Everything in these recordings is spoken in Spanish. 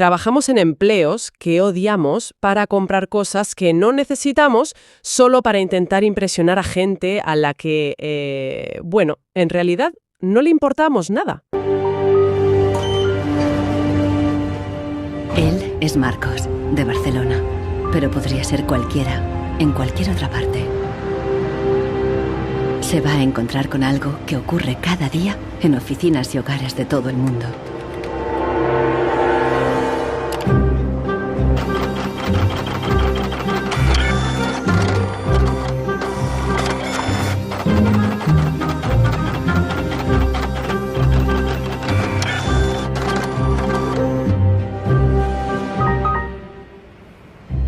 Trabajamos en empleos que odiamos para comprar cosas que no necesitamos solo para intentar impresionar a gente a la que, bueno, en realidad no le importamos nada. Él es Marcos, de Barcelona, pero podría ser cualquiera, en cualquier otra parte. Se va a encontrar con algo que ocurre cada día en oficinas y hogares de todo el mundo.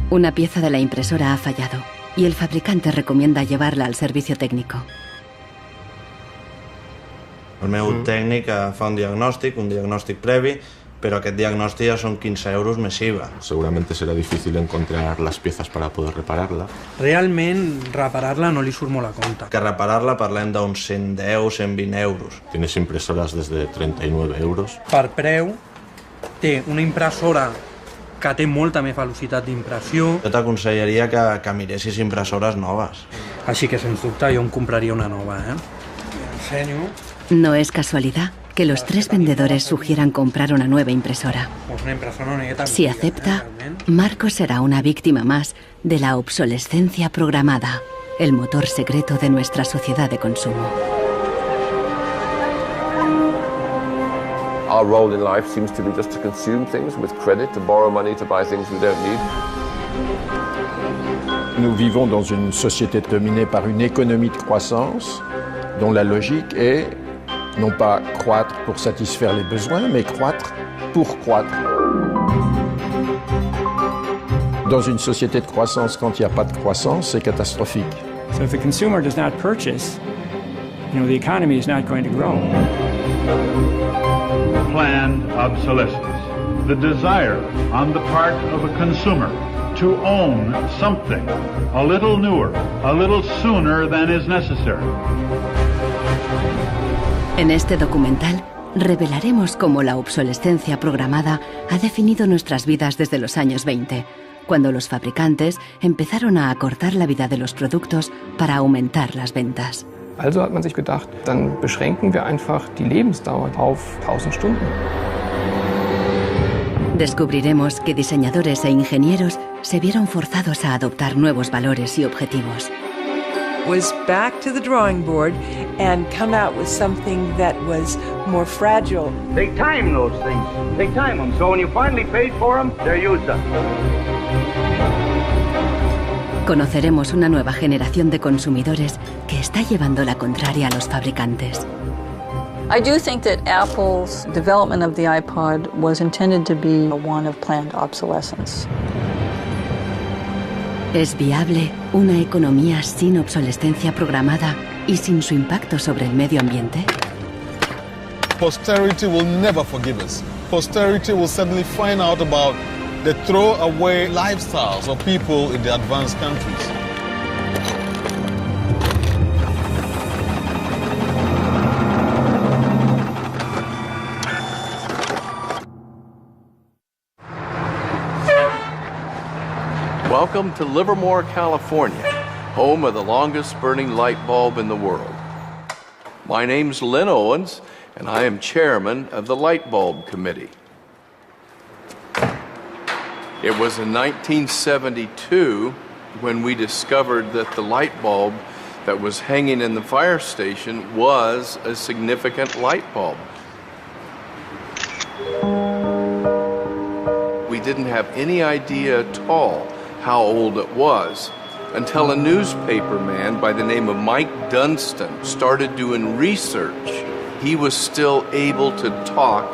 Una pieza de la impresora ha fallado y el fabricante recomienda llevarla al servicio técnico. El meu tècnic fa un diagnòstic previ, pero aquest diagnòstic ja són 15 euros més IVA. Seguramente será difícil encontrar las piezas para poder repararla. Realment, reparar-la no li surt molt a compte. Que reparar-la parlem d'uns 110, 120 euros. Tienes impresoras desde 39 euros. Per preu, té una impressora que té molta més velocitat d'impressió. Jo t'aconsellaria que miressis impressores noves. Així que, sens dubte, jo em compraria una nova, Ensenyo. No es casualidad que los tres vendedores sugieran comprar una nueva impresora. Si acepta, Marcos será una víctima más de la obsolescencia programada, el motor secreto de nuestra sociedad de consumo. Our role in life seems to be just to consume things with credit, to borrow money to buy things we don't need. Nous vivons dans une société dominée par une économie de croissance dont la logique est non pas croître pour satisfaire les besoins, mais croître pour croître. Dans une société de croissance, quand il n'y a pas de croissance, c'est catastrophique. So if the consumer does not purchase, the economy is not going to grow. Planned obsolescence, the desire on the part of a consumer to own something a little newer, a little sooner than is necessary. En este documental revelaremos cómo la obsolescencia programada ha definido nuestras vidas desde los años 20, cuando los fabricantes empezaron a acortar la vida de los productos para aumentar las ventas. Also hat man sich gedacht, dann beschränken wir einfach die Lebensdauer auf 1000 Stunden. Descubriremos que diseñadores e ingenieros se vieron forzados a adoptar nuevos valores y objetivos. Was back to the drawing board and come out with something that was more fragile. Take time, those things. Take time them. So when you finally paid for them, they're used up. Conoceremos una nueva generación de consumidores que está llevando la contraria a los fabricantes. I do think that Apple's development of the iPod was intended to be one of planned obsolescence. ¿Es viable una economía sin obsolescencia programada y sin su impacto sobre el medio ambiente? Posterity will never forgive us. Posterity will suddenly find out about the throwaway lifestyles of people in the advanced countries. Welcome to Livermore, California, home of the longest burning light bulb in the world. My name's Lynn Owens, and I am chairman of the Light Bulb Committee. It was in 1972 when we discovered that the light bulb that was hanging in the fire station was a significant light bulb. We didn't have any idea at all how old it was until a newspaper man by the name of Mike Dunstan started doing research. He was still able to talk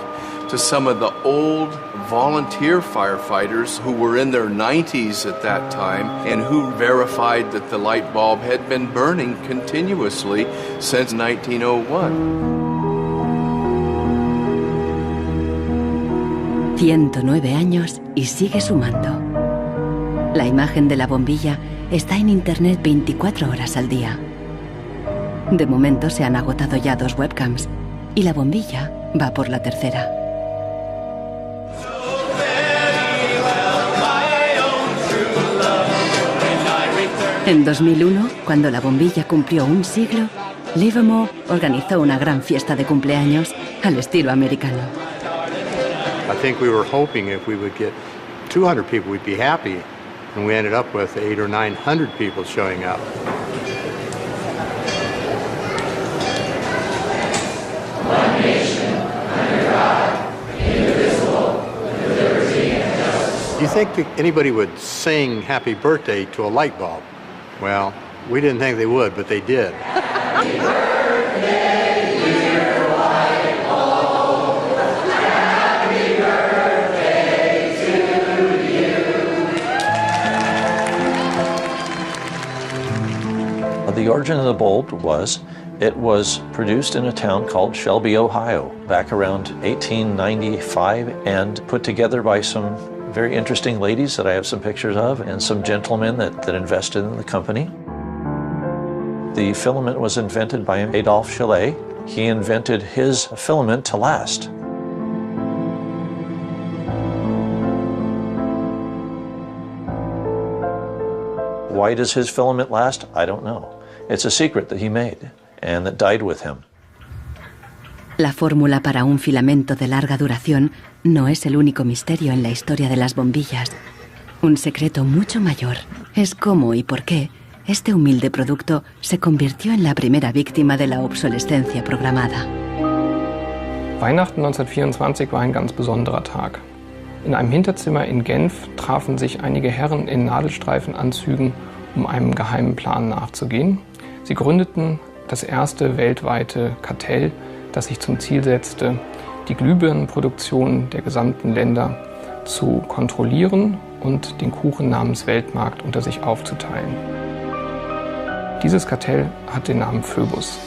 to some of the old volunteer firefighters who were in their 90s at that time and who verified that the light bulb had been burning continuously since 1901. 109 años y sigue sumando. La imagen de la bombilla está en internet 24 horas al día. De momento se han agotado ya 2 webcams y la bombilla va por la tercera. En 2001, cuando la bombilla cumplió un siglo, Livermore organizó una gran fiesta de cumpleaños al estilo americano. I think we were hoping if we would get 200 people, we'd be happy, and we ended up with 800 or 900 people showing up. One nation, under God, indivisible, with liberty and justice. Do you think anybody would sing happy birthday to a light bulb? Well, we didn't think they would, but they did. Happy birthday, dear light bulb. Happy birthday to you. The origin of the bulb was, it was produced in a town called Shelby, Ohio, back around 1895, and put together by some very interesting ladies that I have some pictures of, and some gentlemen that invested in the company. The filament was invented by Adolphe Chaillet. He invented his filament to last. Why does his filament last? I don't know. It's a secret that he made and that died with him. La fórmula para un filamento de larga duración no es el único misterio en la historia de las bombillas. Un secreto mucho mayor es cómo y por qué este humilde producto se convirtió en la primera víctima de la obsolescencia programada. Weihnachten 1924 war ein ganz besonderer Tag. In einem Hinterzimmer in Genf trafen sich einige Herren in Nadelstreifenanzügen, um einem geheimen Plan nachzugehen. Sie gründeten das erste weltweite Kartell, das sich zum Ziel setzte, die Glühbirnenproduktion der gesamten Länder zu kontrollieren und den Kuchen namens Weltmarkt unter sich aufzuteilen. Dieses Kartell hat den Namen Phoebus.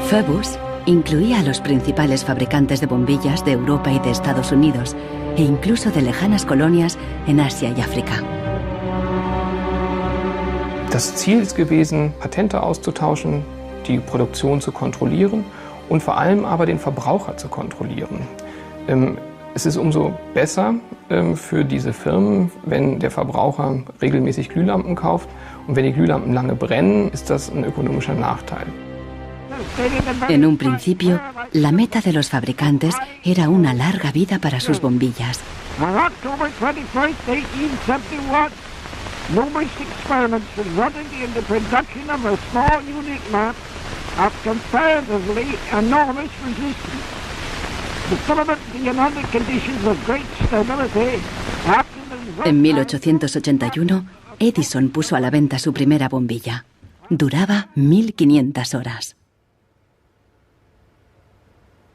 Phoebus incluía a los principales fabricantes de bombillas de Europa y de Estados Unidos, e incluso de lejanas colonias en Asia y África. Das Ziel ist gewesen, Patente auszutauschen, die Produktion zu kontrollieren und vor allem aber den Verbraucher zu kontrollieren. Es ist umso besser für diese Firmen, wenn der Verbraucher regelmäßig Glühlampen kauft, und wenn die Glühlampen lange brennen, ist das ein ökonomischer Nachteil. En un principio, la meta de los fabricantes era una larga vida para sus bombillas. On October 21st, 1871, numerous experiments resulted in the production of a small unique lamp of comparatively enormous resistance. The filament being under conditions of great stability. En 1881, Edison puso a la venta su primera bombilla. Duraba 1500 horas.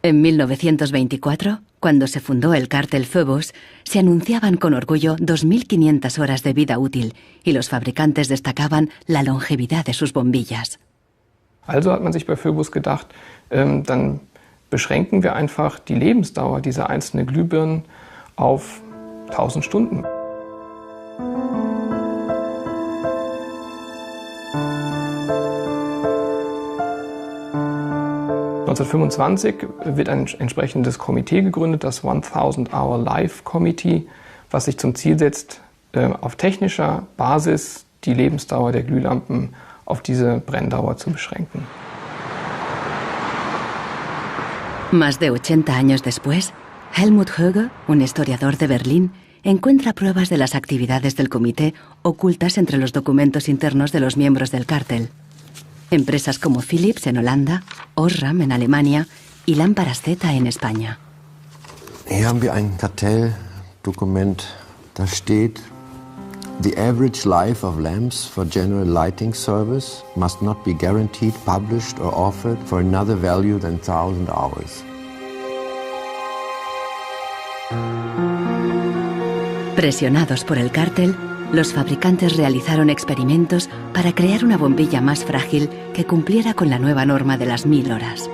En 1924, cuando se fundó el cártel Phoebus, se anunciaban con orgullo 2500 horas de vida útil y los fabricantes destacaban la longevidad de sus bombillas. Also hat man sich bei Phoebus gedacht, dann beschränken wir einfach die Lebensdauer dieser einzelnen Glühbirnen auf 1000 Stunden. (1925) wird ein entsprechendes Komitee gegründet, das 1000 Hour Life Committee, was sich zum Ziel setzt, auf technischer Basis die Lebensdauer der Glühlampen auf diese Brenndauer zu beschränken. Más de 80 años después, Helmut Höge, un historiador de Berlín, encuentra pruebas de las actividades del comité ocultas entre los documentos internos de los miembros del cártel. Empresas como Philips en Holanda, Osram en Alemania y Lámparas Z en España. Hier haben wir ein Kartelldokument, da steht: The average life of lamps for general lighting service must not be guaranteed, published or offered for another value than 1000 hours. Presionados por el cártel, los fabricantes realizaron experimentos para crear una bombilla más frágil que cumpliera con la nueva norma de las 1000 horas.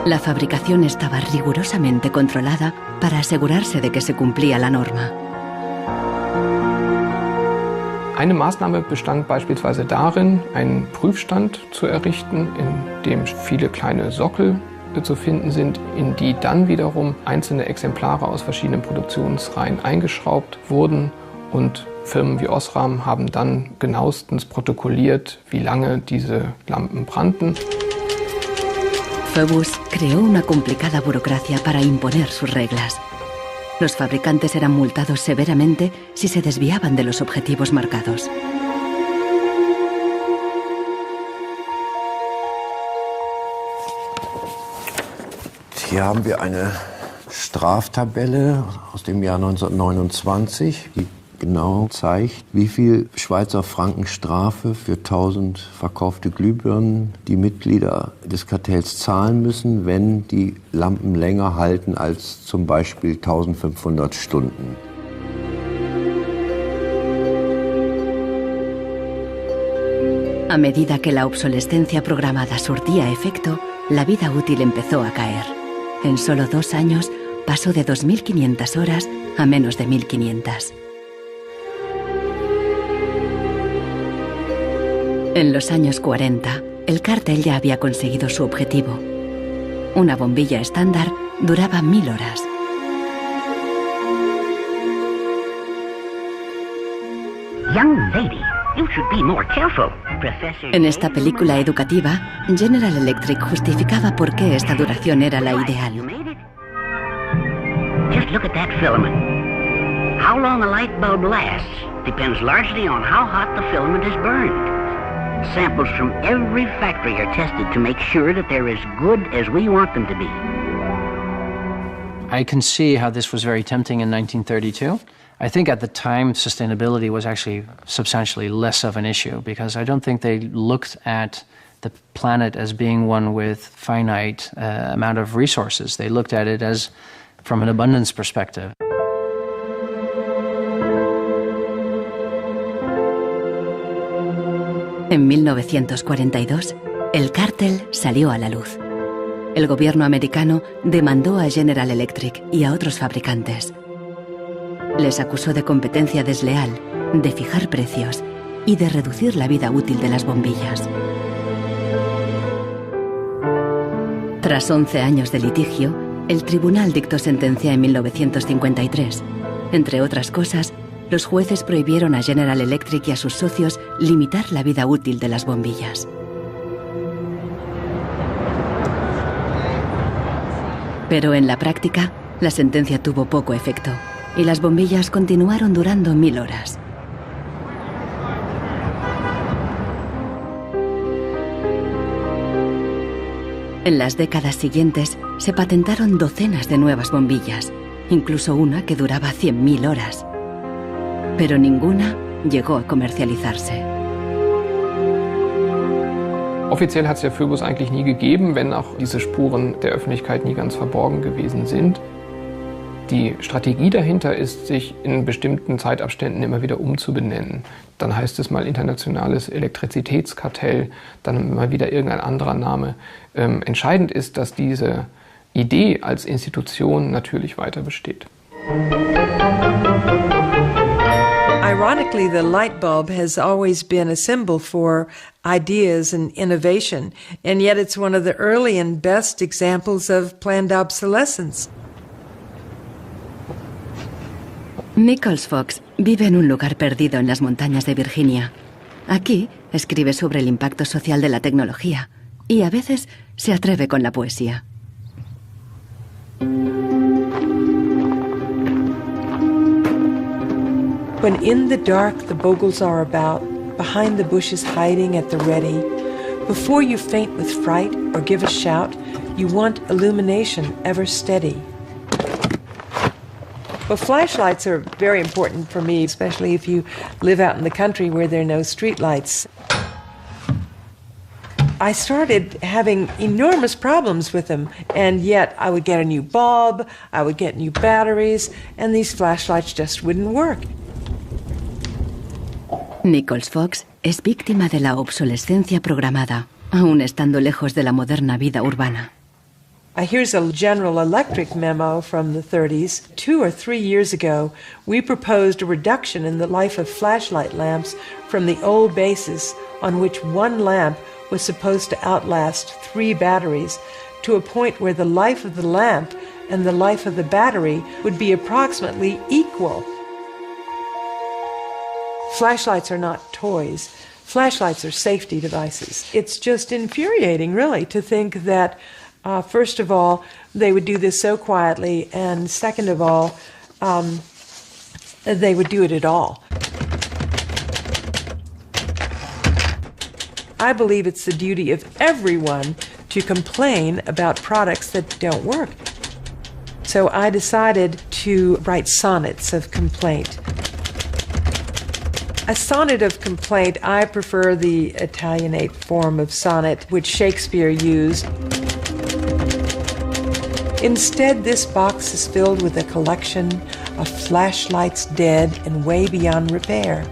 La fabricación estaba rigurosamente controlada para asegurarse de que se cumplía la norma. Eine Maßnahme bestand beispielsweise darin, einen Prüfstand zu errichten, in dem viele kleine Sockel zu finden sind, in die dann wiederum einzelne Exemplare aus verschiedenen Produktionsreihen eingeschraubt wurden, und Firmen wie Osram haben dann genauestens protokolliert, wie lange diese Lampen brannten. Phoebus creó una complicada burocracia para imponer sus reglas. Los fabricantes eran multados severamente si se desviaban de los objetivos marcados. Hier haben wir eine Straftabelle aus dem Jahr 1929, die genau zeigt, wie viel Schweizer Franken Strafe für 1000 verkaufte Glühbirnen die Mitglieder des Kartells zahlen müssen, wenn die Lampen länger halten als zum Beispiel 1500 Stunden. A medida que la obsolescencia programada surtía efecto, la vida útil empezó a caer. En solo 2 años pasó de 2.500 horas a menos de 1.500. En los años 40, el cártel ya había conseguido su objetivo. Una bombilla estándar duraba 1000 horas. Young lady, you should be more careful. Professor. En esta película educativa, General Electric justificaba por qué esta duración era la ideal. Just look at that filament. How long a light bulb lasts depends largely on how hot the filament is burned. Samples from every factory are tested to make sure that they're as good as we want them to be. I can see how this was very tempting in 1932. I think at the time sustainability was actually substantially less of an issue, because I don't think they looked at the planet as being one with finite amount of resources. They looked at it as from an abundance perspective. En 1942, el cártel salió a la luz. El gobierno americano demandó a General Electric y a otros fabricantes. Les acusó de competencia desleal, de fijar precios y de reducir la vida útil de las bombillas. Tras 11 años de litigio, el tribunal dictó sentencia en 1953. Entre otras cosas, los jueces prohibieron a General Electric y a sus socios limitar la vida útil de las bombillas. Pero en la práctica, la sentencia tuvo poco efecto y las bombillas continuaron durando 1000 horas. En las décadas siguientes se patentaron docenas de nuevas bombillas, incluso una que duraba 100.000 horas. Pero ninguna llegó a comercializarse. Offiziell hat es ja Phoebus eigentlich nie gegeben, wenn auch diese Spuren der Öffentlichkeit nie ganz verborgen gewesen sind. Die Strategie dahinter ist, sich in bestimmten Zeitabständen immer wieder umzubenennen. Dann heißt es mal internationales Elektrizitätskartell, dann mal wieder irgendein anderer Name. Entscheidend ist, dass diese Idee als Institution natürlich weiter besteht. Ironically, the light bulb has always been a symbol for ideas and innovation, and yet it's one of the early and best examples of planned obsolescence. Nichols Fox vive en un lugar perdido en las montañas de Virginia. Aquí escribe sobre el impacto social de la tecnología y a veces se atreve con la poesía. When in the dark the bogles are about, behind the bushes hiding at the ready, before you faint with fright or give a shout, you want illumination ever steady. Well, flashlights are very important for me, especially if you live out in the country where there are no street lights. I started having enormous problems with them, and yet I would get a new bulb, I would get new batteries, and these flashlights just wouldn't work. Nichols Fox es víctima de la obsolescencia programada, aún estando lejos de la moderna vida urbana. Here's a General Electric memo from the 30s. 2 or 3 years ago, we proposed a reduction in the life of flashlight lamps from the old basis on which one lamp was supposed to outlast 3 batteries to a point where the life of the lamp and the life of the battery would be approximately equal. Flashlights are not toys. Flashlights are safety devices. It's just infuriating, really, to think that, first of all, they would do this so quietly, and second of all, they would do it at all. I believe it's the duty of everyone to complain about products that don't work. So I decided to write sonnets of complaint. A sonnet of complaint, I prefer the Italianate form of sonnet which Shakespeare used. Instead, this box is filled with a collection of flashlights dead and way beyond repair.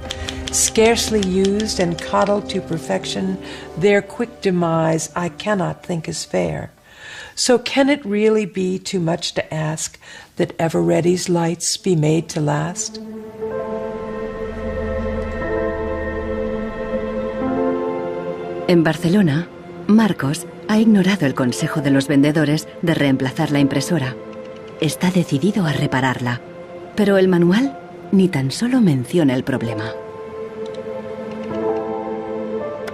Scarcely used and coddled to perfection, their quick demise I cannot think is fair. So can it really be too much to ask that Ever-Ready's lights be made to last? En Barcelona, Marcos ha ignorado el consejo de los vendedores de reemplazar la impresora. Está decidido a repararla, pero el manual ni tan solo menciona el problema.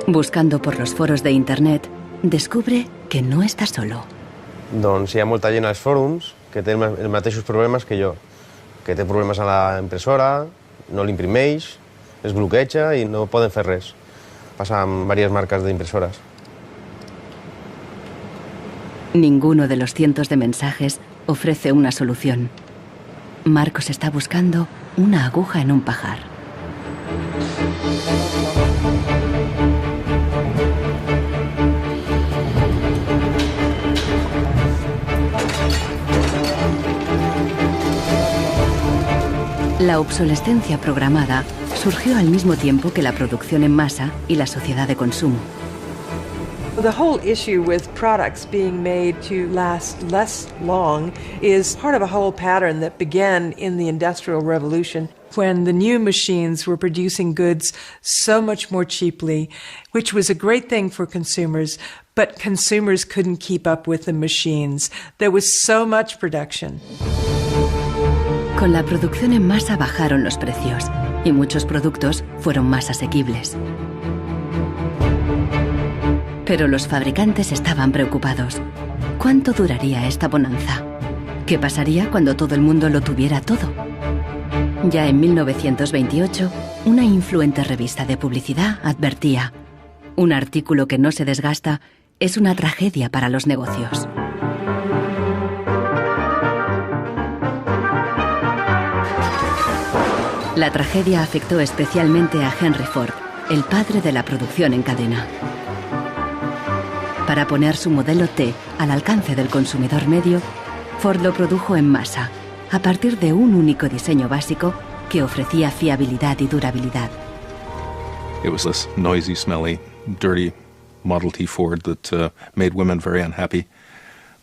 Buscando por los foros de internet, descubre que no está solo. Doncs hi ha molta gent als fòrums que té els mateixos problemes que jo, que té problemes a la impressora, no l'imprimeix, es bloqueja i no poden fer res. Pasa amb diverses marques d'impresores. Ninguno de los cientos de mensajes ofrece una solución. Marcos está buscando una aguja en un pajar. La obsolescencia programada surgió al mismo tiempo que la producción en masa y la sociedad de consumo. The whole issue with products being made to last less long is part of a whole pattern that began in the Industrial Revolution when the new machines were producing goods so much more cheaply, which was a great thing for consumers, but consumers couldn't keep up with the machines. There was so much production. Con la producción en masa bajaron los precios y muchos productos fueron más asequibles. Pero los fabricantes estaban preocupados. ¿Cuánto duraría esta bonanza? ¿Qué pasaría cuando todo el mundo lo tuviera todo? Ya en 1928, una influente revista de publicidad advertía: un artículo que no se desgasta es una tragedia para los negocios. La tragedia afectó especialmente a Henry Ford, el padre de la producción en cadena. Para poner su modelo T al alcance del consumidor medio, Ford lo produjo en masa, a partir de un único diseño básico que ofrecía fiabilidad y durabilidad. It was this noisy, smelly, dirty Model T Ford that made women very unhappy,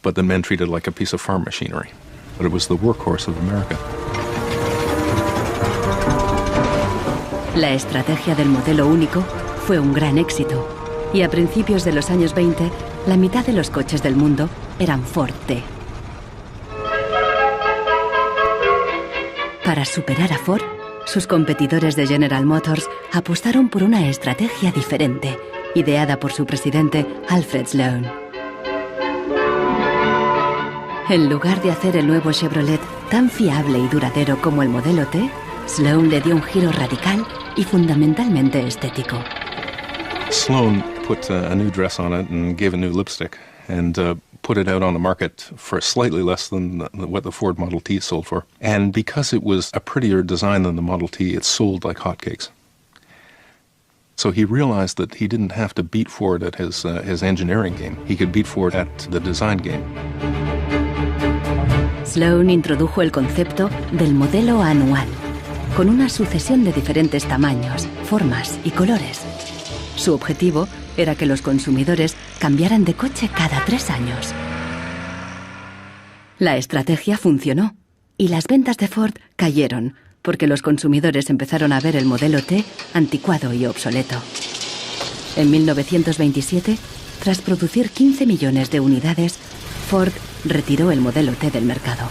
but the men treated like a piece of farm machinery. But it was the workhorse of America. La estrategia del modelo único fue un gran éxito, y a principios de los años 20, la mitad de los coches del mundo eran Ford T. Para superar a Ford, sus competidores de General Motors apostaron por una estrategia diferente, ideada por su presidente Alfred Sloan. En lugar de hacer el nuevo Chevrolet tan fiable y duradero como el modelo T, Sloan le dio un giro radical y fundamentalmente estético. Sloan put a new dress on it and gave a new lipstick and put it out on the market for slightly less than what the Ford Model T sold for. And because it was a prettier design than the Model T, it sold like hotcakes. So he realized that he didn't have to beat Ford at his engineering game. He could beat Ford at the design game. Sloan introdujo el concepto del modelo anual, con una sucesión de diferentes tamaños, formas y colores. Su objetivo era que los consumidores cambiaran de coche cada 3 años. La estrategia funcionó y las ventas de Ford cayeron porque los consumidores empezaron a ver el modelo T anticuado y obsoleto. En 1927, tras producir 15 millones de unidades, Ford retiró el modelo T del mercado.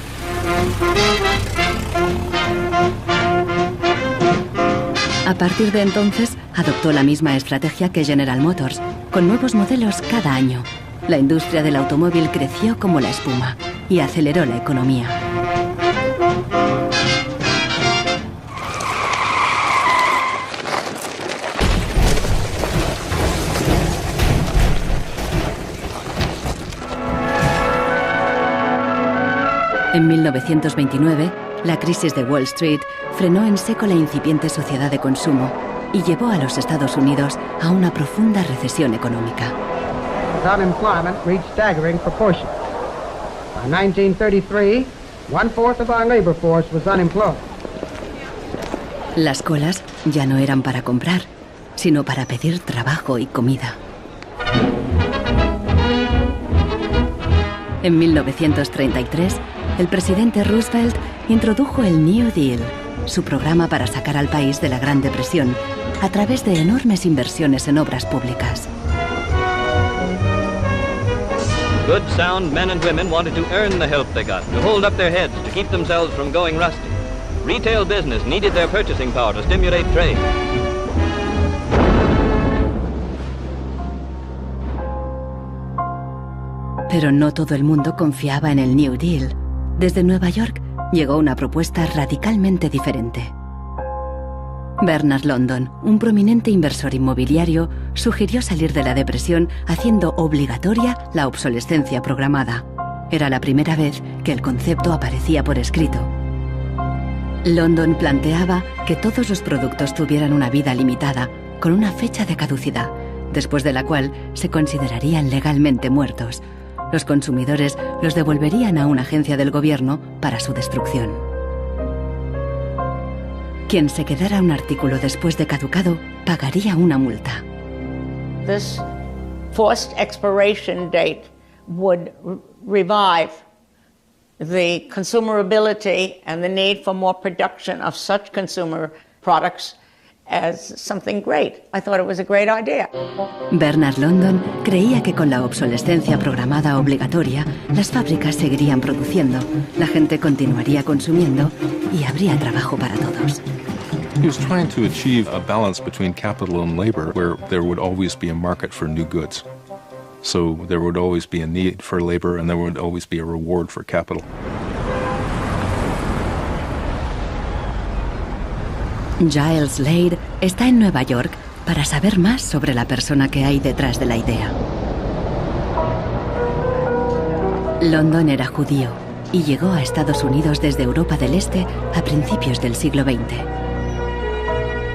A partir de entonces, adoptó la misma estrategia que General Motors, con nuevos modelos cada año. La industria del automóvil creció como la espuma y aceleró la economía. En 1929, la crisis de Wall Street frenó en seco la incipiente sociedad de consumo y llevó a los Estados Unidos a una profunda recesión económica. Unemployment reached staggering proportions. By 1933, 1/4 of our labor force was unemployed. Las colas ya no eran para comprar, sino para pedir trabajo y comida. En 1933, el presidente Roosevelt introdujo el New Deal, su programa para sacar al país de la Gran Depresión, a través de enormes inversiones en obras públicas. Good, sound men and women wanted to earn the help they got, to hold up their heads, to keep themselves from going rusty. Retail business needed their purchasing power to stimulate trade. Pero no todo el mundo confiaba en el New Deal. Desde Nueva York llegó una propuesta radicalmente diferente. Bernard London, un prominente inversor inmobiliario, sugirió salir de la depresión haciendo obligatoria la obsolescencia programada. Era la primera vez que el concepto aparecía por escrito. London planteaba que todos los productos tuvieran una vida limitada, con una fecha de caducidad, después de la cual se considerarían legalmente muertos. Los consumidores los devolverían a una agencia del gobierno para su destrucción. Quien se quedara un artículo después de caducado pagaría una multa. This forced expiration date would revive the consumerability and the need for more production of such consumer products as something great. I thought it was a great idea. Bernard London creía que con la obsolescencia programada obligatoria, las fábricas seguirían produciendo, la gente continuaría consumiendo y habría trabajo para todos. He was trying to achieve a balance between capital and labor where there would always be a market for new goods. So there would always be a need for labor and there would always be a reward for capital. Giles Slade está en Nueva York para saber más sobre la persona que hay detrás de la idea. London era judío y llegó a Estados Unidos desde Europa del Este a principios del siglo XX.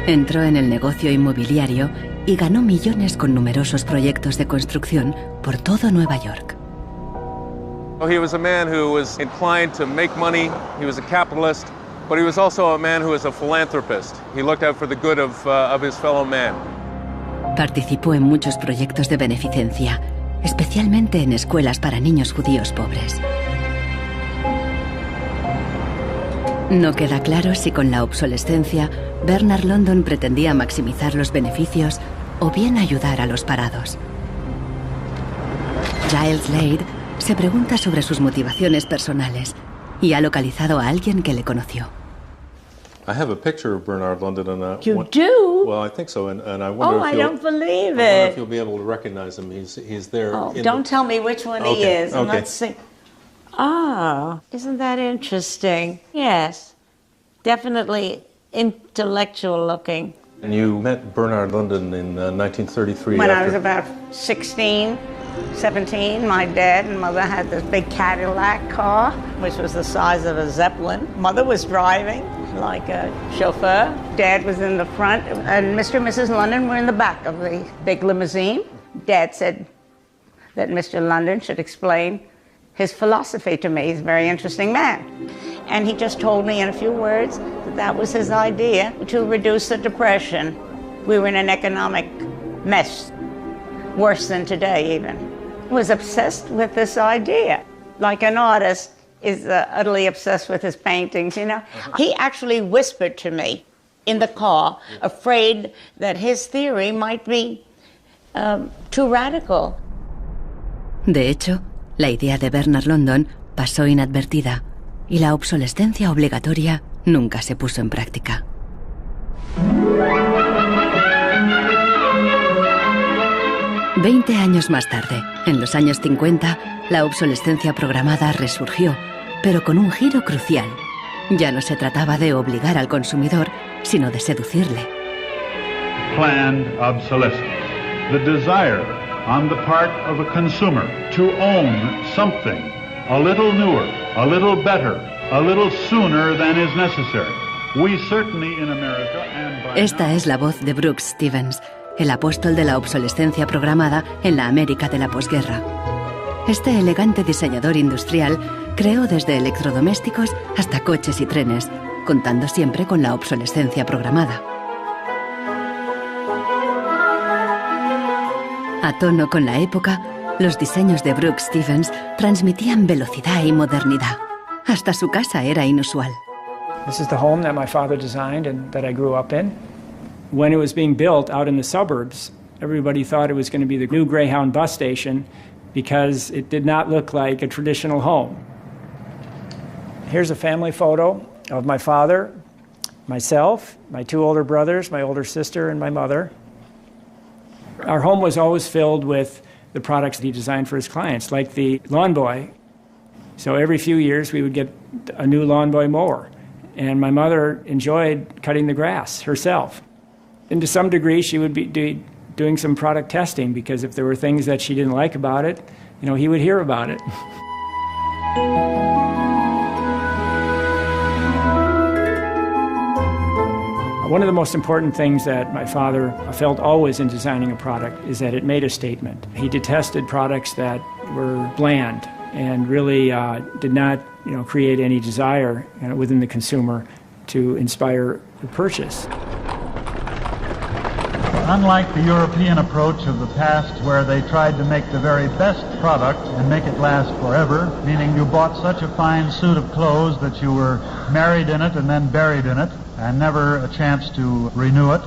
Entró en el negocio inmobiliario y ganó millones con numerosos proyectos de construcción por todo Nueva York. He was a man who was inclined to make money. He was a capitalist, but he was also a man who was a philanthropist. He looked out for the good of his fellow man. Participó en muchos proyectos de beneficencia, especialmente en escuelas para niños judíos pobres. No queda claro si con la obsolescencia Bernard London pretendía maximizar los beneficios o bien ayudar a los parados. Giles Slade se pregunta sobre sus motivaciones personales y ha localizado a alguien que le conoció. I have a picture of Bernard London and You do? Well, I think so, and I wonder Oh, if I don't believe I wonder if it. you'll be able to recognize him. He's there. Oh, in don't the... tell me which one he Okay, is. And okay. let's see. Ah, isn't that interesting? Yes, definitely intellectual looking. And you met Bernard London in 1933. When I after... was about 16, 17, my dad and mother had this big Cadillac car, which was the size of a Zeppelin. Mother was driving like a chauffeur. Dad was in the front, and Mr. and Mrs. London were in the back of the big limousine. Dad said that Mr. London should explain his philosophy to me. He's a very interesting man. And he just told me in a few words that that was his idea to reduce the depression. We were in an economic mess, worse than today even. He was obsessed with this idea. Like an artist, is utterly obsessed with his paintings, you know. He actually whispered to me in the car, afraid that his theory might be too radical. De hecho, la idea de Bernard London pasó inadvertida y la obsolescencia obligatoria nunca se puso en práctica. Veinte años más tarde, en los años 50, la obsolescencia programada resurgió, pero con un giro crucial. Ya no se trataba de obligar al consumidor, sino de seducirle. Planned obsolescence. The desire on the part of a consumer to own something a little newer, a little better, a little sooner than is necessary. We certainly in America and by Esta es la voz de Brooks Stevens, el apóstol de la obsolescencia programada en la América de la posguerra. Este elegante diseñador industrial creó desde electrodomésticos hasta coches y trenes, contando siempre con la obsolescencia programada. A tono con la época, los diseños de Brooks Stevens transmitían velocidad y modernidad. Hasta su casa era inusual. This is the home that my father designed and that I grew up in. When it was being built out in the suburbs, everybody thought it was going to be the new Greyhound bus station because it did not look like a traditional home. Here's a family photo of my father, myself, my two older brothers, my older sister, and my mother. Our home was always filled with the products that he designed for his clients, like the Lawn Boy. So every few years we would get a new Lawn Boy mower. And my mother enjoyed cutting the grass herself. And to some degree, she would be doing some product testing, because if there were things that she didn't like about it, you know, he would hear about it. One of the most important things that my father felt always in designing a product is that it made a statement. He detested products that were bland and really did not, create any desire within the consumer to inspire the purchase. Unlike the European approach of the past, where they tried to make the very best product and make it last forever, meaning you bought such a fine suit of clothes that you were married in it and then buried in it, and never a chance to renew it.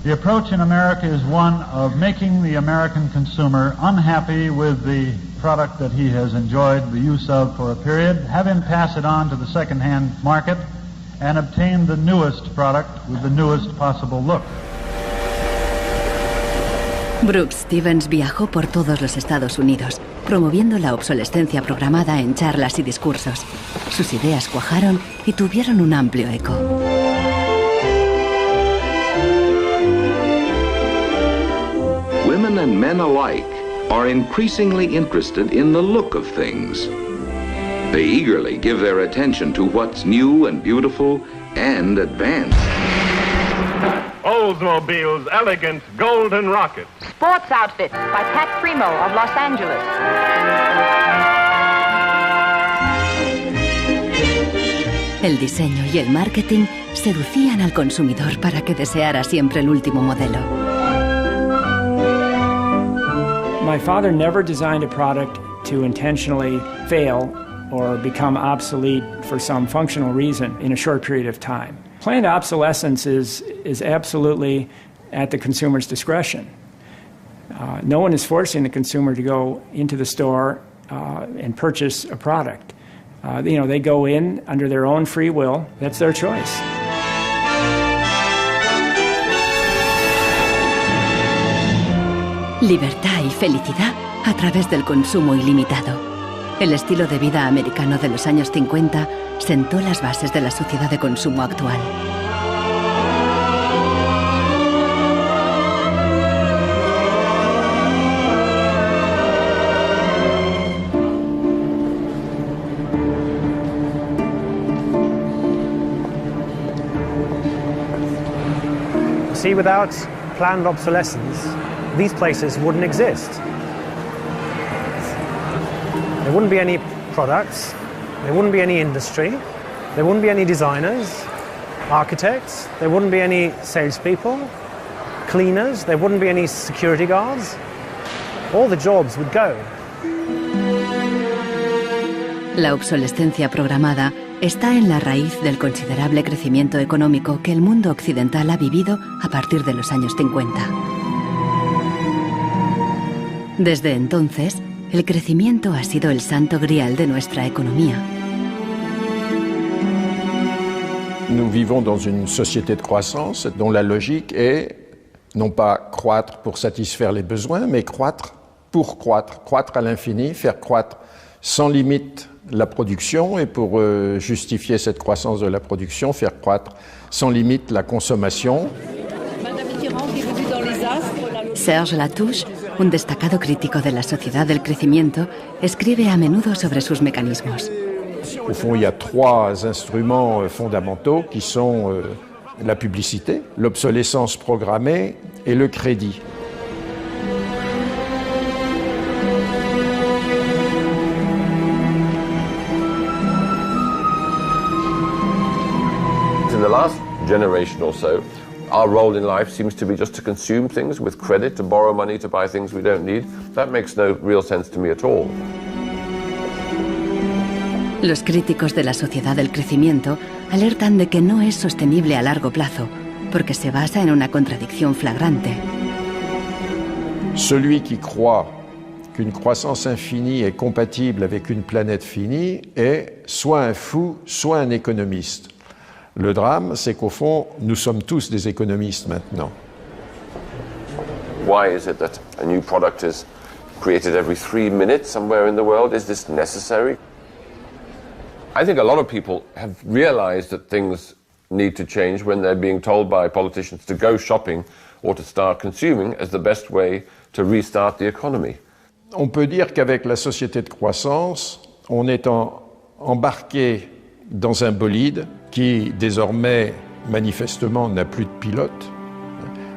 The approach in America is one of making the American consumer unhappy with the product that he has enjoyed the use of for a period, have him pass it on to the second-hand market, and obtain the newest product with the newest possible look. Brooks Stevens viajó por todos los Estados Unidos, promoviendo la obsolescencia programada en charlas y discursos. Sus ideas cuajaron y tuvieron un amplio eco. Women and men alike are increasingly interested in the look of things. They eagerly give their attention to what's new and beautiful and advanced. Oldsmobile's elegant golden rocket. Sports outfit by Pat Primo of Los Angeles. El diseño y el marketing seducían al consumidor para que deseara siempre el último modelo. My father never designed a product to intentionally fail or become obsolete for some functional reason in a short period of time. Planned obsolescence is absolutely at the consumer's discretion. No one is forcing the consumer to go into the store and purchase a product. They go in under their own free will. That's their choice. Libertad y felicidad a través del consumo ilimitado. El estilo de vida americano de los años 50 sentó las bases de la sociedad de consumo actual. See, without planned obsolescence, these places wouldn't exist. There wouldn't be any products, there wouldn't be any industry, there wouldn't be any designers, architects, there wouldn't be any salespeople, cleaners, there wouldn't be any security guards. All the jobs would go. La obsolescencia programada está en la raíz del considerable crecimiento económico que el mundo occidental ha vivido a partir de los años 50. Desde entonces, el crecimiento ha sido el santo grial de nuestra economía. Nous vivons dans une société de croissance dont la logique est non pas croître pour satisfaire les besoins, mais croître pour croître, croître à l'infini, faire croître sans limite la production et pour justifier cette croissance de la production, faire croître sans limite la consommation. Serge Latouche, un destacado crítico de la sociedad del crecimiento, escribe a menudo sobre sus mecanismos. Au fond, il y a trois instruments fondamentaux qui sont la publicité, l'obsolescence programmée et le crédit. In the last generation or so, our role in life seems to be just to consume things with credit, to borrow money to buy things we don't need. That makes no real sense to me at all. Los críticos de la sociedad del crecimiento alertan de que no es sostenible a largo plazo, porque se basa en una contradicción flagrante. Celui qui croit qu'une croissance infinie est compatible avec une planète finie est soit un fou, soit un économiste. Le drame, c'est qu'au fond, nous sommes tous des économistes maintenant. Why is it that a new product is created every 3 minutes somewhere in the world? Is this necessary? I think a lot of people have realized that things need to change when they're being told by politicians to go shopping or to start consuming as the best way to restart the economy. On peut dire qu'avec la société de croissance, on est embarqué dans un bolide qui désormais manifestement n'a plus de pilote,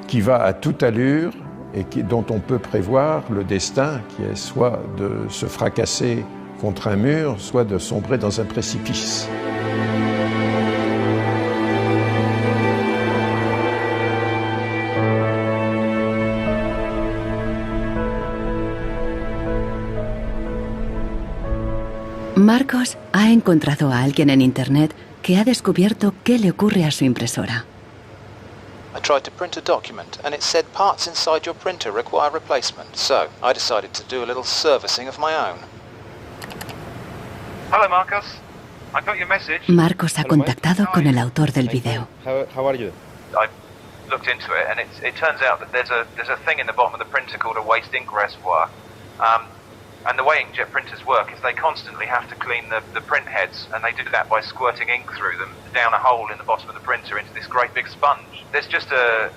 qui va à toute allure et dont on peut prévoir le destin qui est soit de se fracasser contre un mur, soit de sombrer dans un précipice. Marcos ha encontrado a alguien en Internet que ha descubierto qué le ocurre a su impresora. I tried to print a document and it said parts inside your printer require replacement, so I decided to do a little servicing of my own. Hello, Marcos. I got your message. Marcos ha contactado con el autor del video. How are you? I looked into it, and it turns out that there's a thing in the bottom of the printer called a waste ink reservoir. And the way inkjet printers work is they constantly have to clean the print heads, and they do that by squirting ink through them down a hole in the bottom of the printer into this great big sponge. There's just a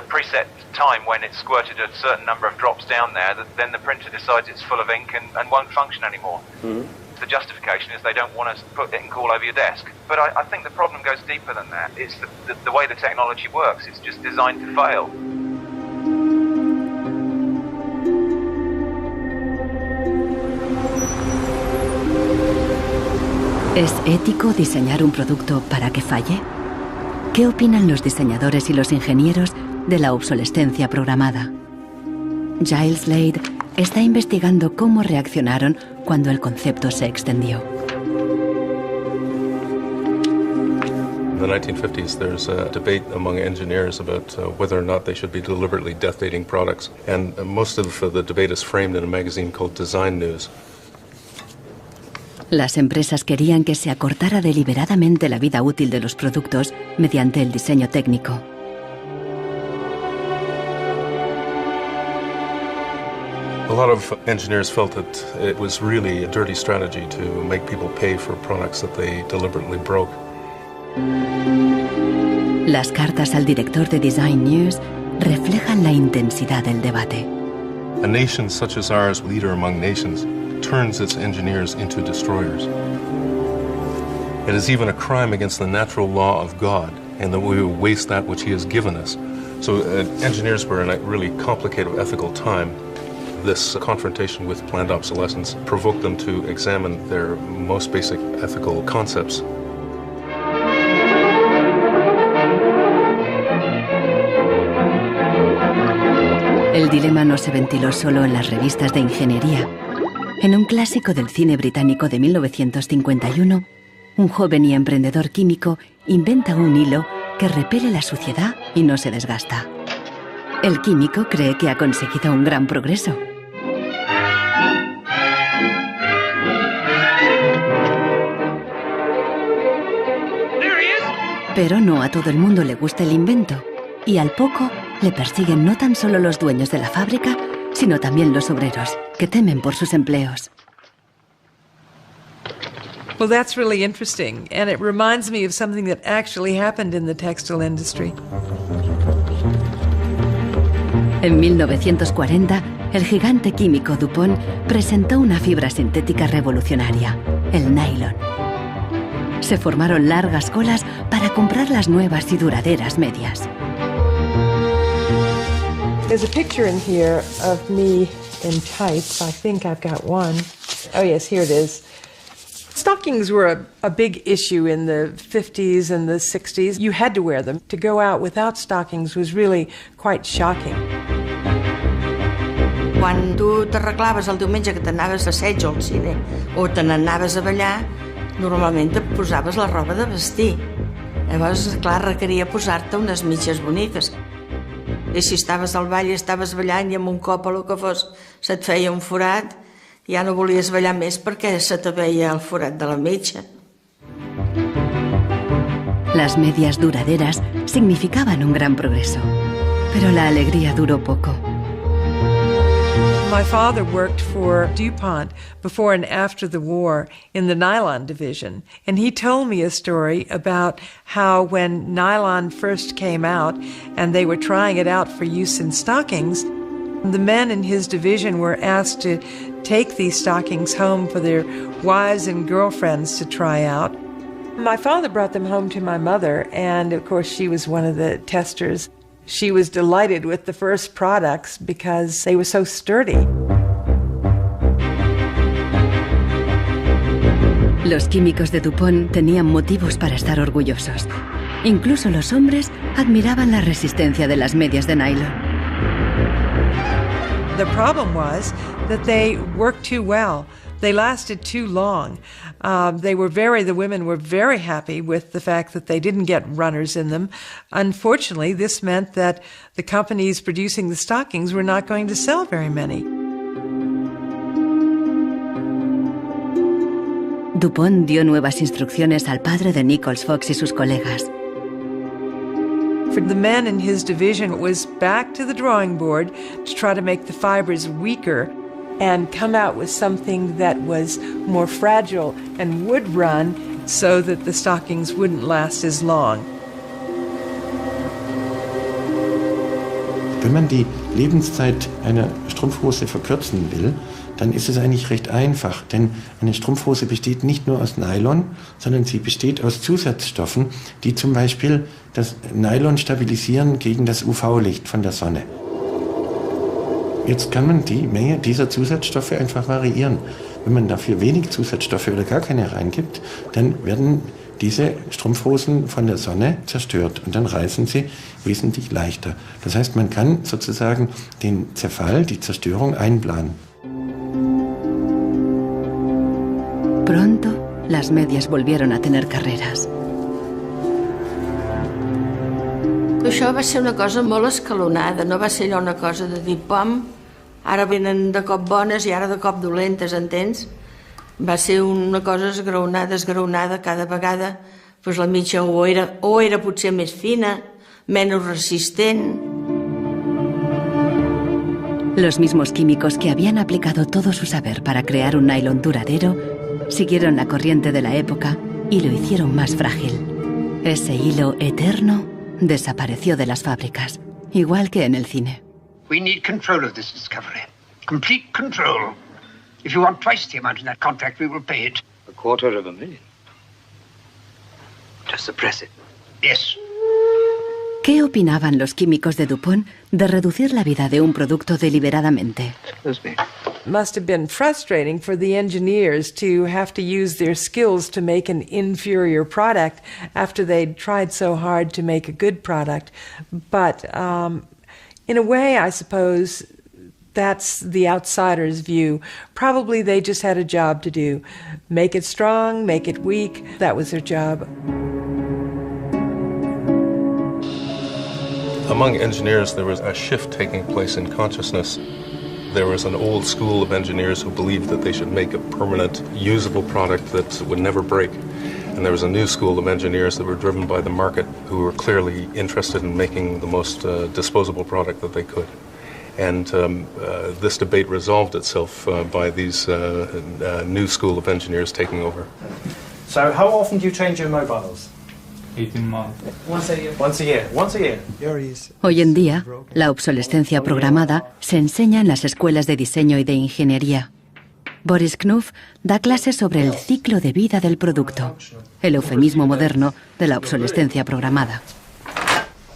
preset time when it's squirted a certain number of drops down there that then the printer decides it's full of ink and won't function anymore. Mm-hmm. The justification is they don't want to put ink all over your desk. But I think the problem goes deeper than that. It's the way the technology works. It's just designed to fail. ¿Es ético diseñar un producto para que falle? ¿Qué opinan los diseñadores y los ingenieros de la obsolescencia programada? Giles Slade está investigando cómo reaccionaron cuando el concepto se extendió. In the 1950s, there's a debate among engineers about whether or not they should be deliberately death dating products. And most of the debate is framed in a magazine called Design News. Las empresas querían que se acortara deliberadamente la vida útil de los productos mediante el diseño técnico. A lot of engineers felt that it was really a dirty strategy to make people pay for products that they deliberately broke. Las cartas al director de Design News reflejan la intensidad del debate. A nation such as ours, leader among nations, turns its engineers into destroyers. It is even a crime against the natural law of God, and that we waste that which He has given us. So engineers were in a really complicated ethical time. This confrontation with planned obsolescence provoked them to examine their most basic ethical concepts. El dilema no se ventiló solo en las revistas de ingeniería. En un clásico del cine británico de 1951, un joven y emprendedor químico inventa un hilo que repele la suciedad y no se desgasta. El químico cree que ha conseguido un gran progreso. Pero no a todo el mundo le gusta el invento, y al poco le persiguen no tan solo los dueños de la fábrica, sino también los obreros, que temen por sus empleos. Well, that's really interesting, and it reminds me of something that actually happened in the textile industry. En 1940, el gigante químico DuPont presentó una fibra sintética revolucionaria, el nylon. Se formaron largas colas para comprar las nuevas y duraderas medias. There's a picture in here of me in tights. I think I've got one. Oh yes, here it is. Stockings were a big issue in the 50s and the 60s. You had to wear them. To go out without stockings was really quite shocking. Quan tu t'arreglaves el diumenge que t'anaves a assaig o al cine o te n'anaves a ballar, normalment et posaves la roba de vestir. Llavors, clar, requeria posar-te unes mitges boniques. I si estaves al ball i estaves ballant i amb un cop o el que fos se't feia un forat, ja no volies ballar més perquè se te veia el forat de la mitja. Las medias duraderas significaban un gran progreso, pero la alegría duró poco. My father worked for DuPont before and after the war in the nylon division, and he told me a story about how when nylon first came out and they were trying it out for use in stockings, the men in his division were asked to take these stockings home for their wives and girlfriends to try out. My father brought them home to my mother, and of course she was one of the testers. She was delighted with the first products because they were so sturdy. Los químicos de DuPont tenían motivos para estar orgullosos. Incluso los hombres admiraban la resistencia de las medias de nylon. The problem was that they worked too well. They lasted too long. The women were very happy with the fact that they didn't get runners in them. Unfortunately, this meant that the companies producing the stockings were not going to sell very many. DuPont dio nuevas instrucciones al padre de Nichols Fox y sus colegas. For the men in his division, it was back to the drawing board to try to make the fibers weaker and come out with something that was more fragile and would run so that the stockings wouldn't last as long. Wenn man die Lebenszeit einer Strumpfhose verkürzen will, dann ist es eigentlich recht einfach, denn eine Strumpfhose besteht nicht nur aus Nylon, sondern sie besteht aus Zusatzstoffen, die zum Beispiel das Nylon stabilisieren gegen das UV-Licht von der Sonne. Jetzt kann man die Menge dieser Zusatzstoffe einfach variieren. Wenn man dafür wenig Zusatzstoffe oder gar keine reingibt, dann werden diese Strumpfhosen von der Sonne zerstört und dann reißen sie wesentlich leichter. Das heißt, man kann sozusagen den Zerfall, die Zerstörung einplanen. Pronto, las medias volvieron a tener carreras. Això va ser una cosa molt escalonada, no va ser allò una cosa de dir, pom, ara venen de cop bones i ara de cop dolentes, entens? Va ser una cosa esgraonada, cada vegada pues la mitja o era potser més fina, menys resistent. Los mismos químicos que habían aplicado todo su saber para crear un nylon duradero siguieron la corriente de la época y lo hicieron más frágil. Ese hilo eterno desapareció de las fábricas, igual que en el cine. We need control of this discovery. Complete control. If you want twice the amount in that contract, we will pay it. $250,000. To suppress it. Yes. ¿Qué opinaban los químicos de DuPont de reducir la vida de un producto deliberadamente? Must have been frustrating for the engineers to have to use their skills to make an inferior product after they'd tried so hard to make a good product. But in a way, I suppose, That's the outsider's view. Probably they just had a job to do. Make it strong, make it weak. That was their job. Among engineers, there was a shift taking place in consciousness. There was an old school of engineers who believed that they should make a permanent, usable product that would never break. And there was a new school of engineers that were driven by the market, who were clearly interested in making the most disposable product that they could. And this debate resolved itself by these new school of engineers taking over. So how often do you change your mobiles? 18 months. Once a year. Once a year. Once a year. Hoy en día, la obsolescencia programada se enseña en las escuelas de diseño y de ingeniería. Boris Knuth da clases sobre el ciclo de vida del producto, el eufemismo moderno de la obsolescencia programada.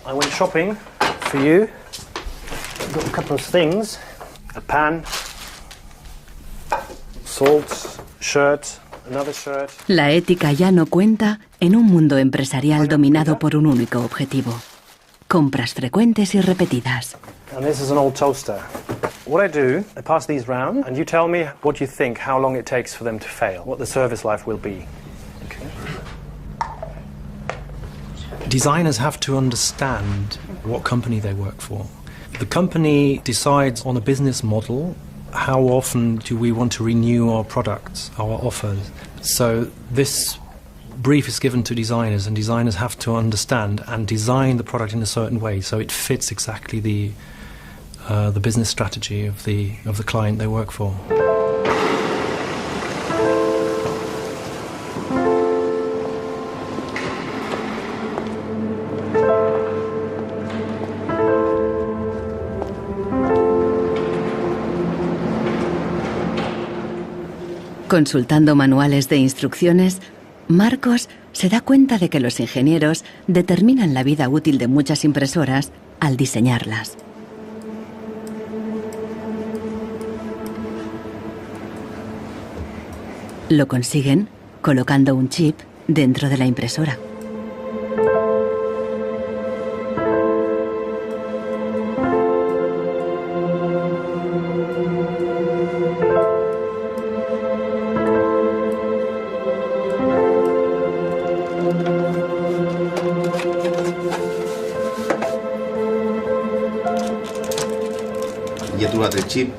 I went shopping for you. I've got a couple of things. A pan, salt, shirt, another shirt. La ética ya no cuenta en un mundo empresarial dominado por un único objetivo: compras frecuentes y repetidas. And this is an old toaster. What I do, I pass these round, and you tell me what you think, how long it takes for them to fail, what the service life will be. Okay. Designers have to understand what company they work for. The company decides on a business model. How often do we want to renew our products, our offers? So this brief is given to designers, and designers have to understand and design the product in a certain way so it fits exactly the business strategy of the client they work for. Consultando manuales de instrucciones, Marcos se da cuenta de que los ingenieros determinan la vida útil de muchas impresoras al diseñarlas. Lo consiguen colocando un chip dentro de la impresora. Hi ha trobat el xip,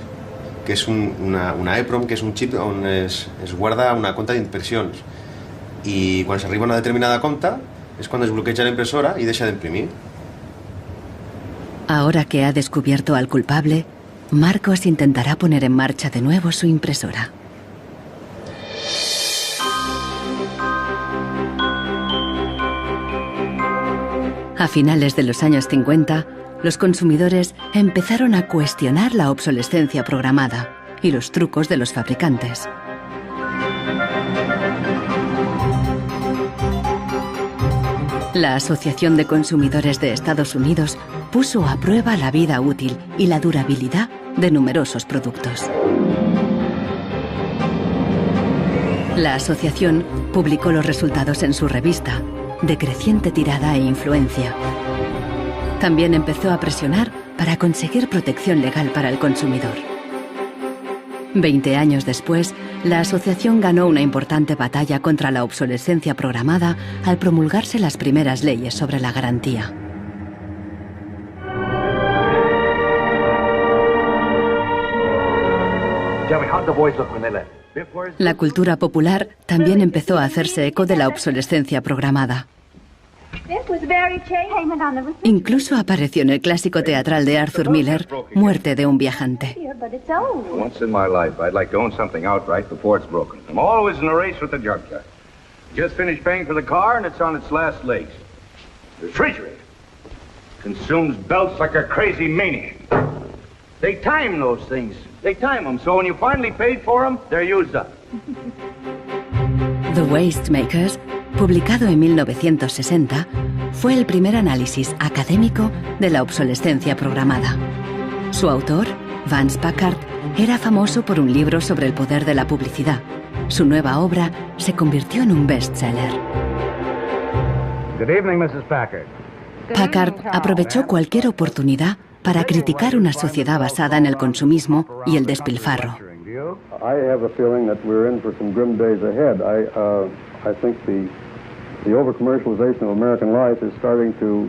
que és una EEPROM, que és un xip on es guarda una compta d'impressions. I quan s'arriba a una determinada compta és quan es bloqueja la impresora i deixa d'imprimir. Ahora que ha descubierto al culpable, Marcos intentará poner en marcha de nuevo su impresora. A finales de los años 50, los consumidores empezaron a cuestionar la obsolescencia programada y los trucos de los fabricantes. La Asociación de Consumidores de Estados Unidos puso a prueba la vida útil y la durabilidad de numerosos productos. La asociación publicó los resultados en su revista, de creciente tirada e influencia. También empezó a presionar para conseguir protección legal para el consumidor. 20 años después, la asociación ganó una importante batalla contra la obsolescencia programada al promulgarse las primeras leyes sobre la garantía. La cultura popular también empezó a hacerse eco de la obsolescencia programada. Incluso apareció en el clásico teatral de Arthur Miller, Muerte de un viajante. Once in my life, I'd like to own something outright before it's broken. I'm always in a race with the junkyard. Just finished paying for the car and it's on its last legs. The refrigerator consumes belts like a crazy maniac. They time those things. They time them, so when you finally paid for them, they're used up. The Waste Makers, publicado en 1960, fue el primer análisis académico de la obsolescencia programada. Su autor, Vance Packard, era famoso por un libro sobre el poder de la publicidad. Su nueva obra se convirtió en un bestseller. Good evening, Mrs. Packard. Packard aprovechó cualquier oportunidad para criticar una sociedad basada en el consumismo y el despilfarro. I have a feeling that we're in for some grim days ahead. I think the over-commercialization of American life is starting to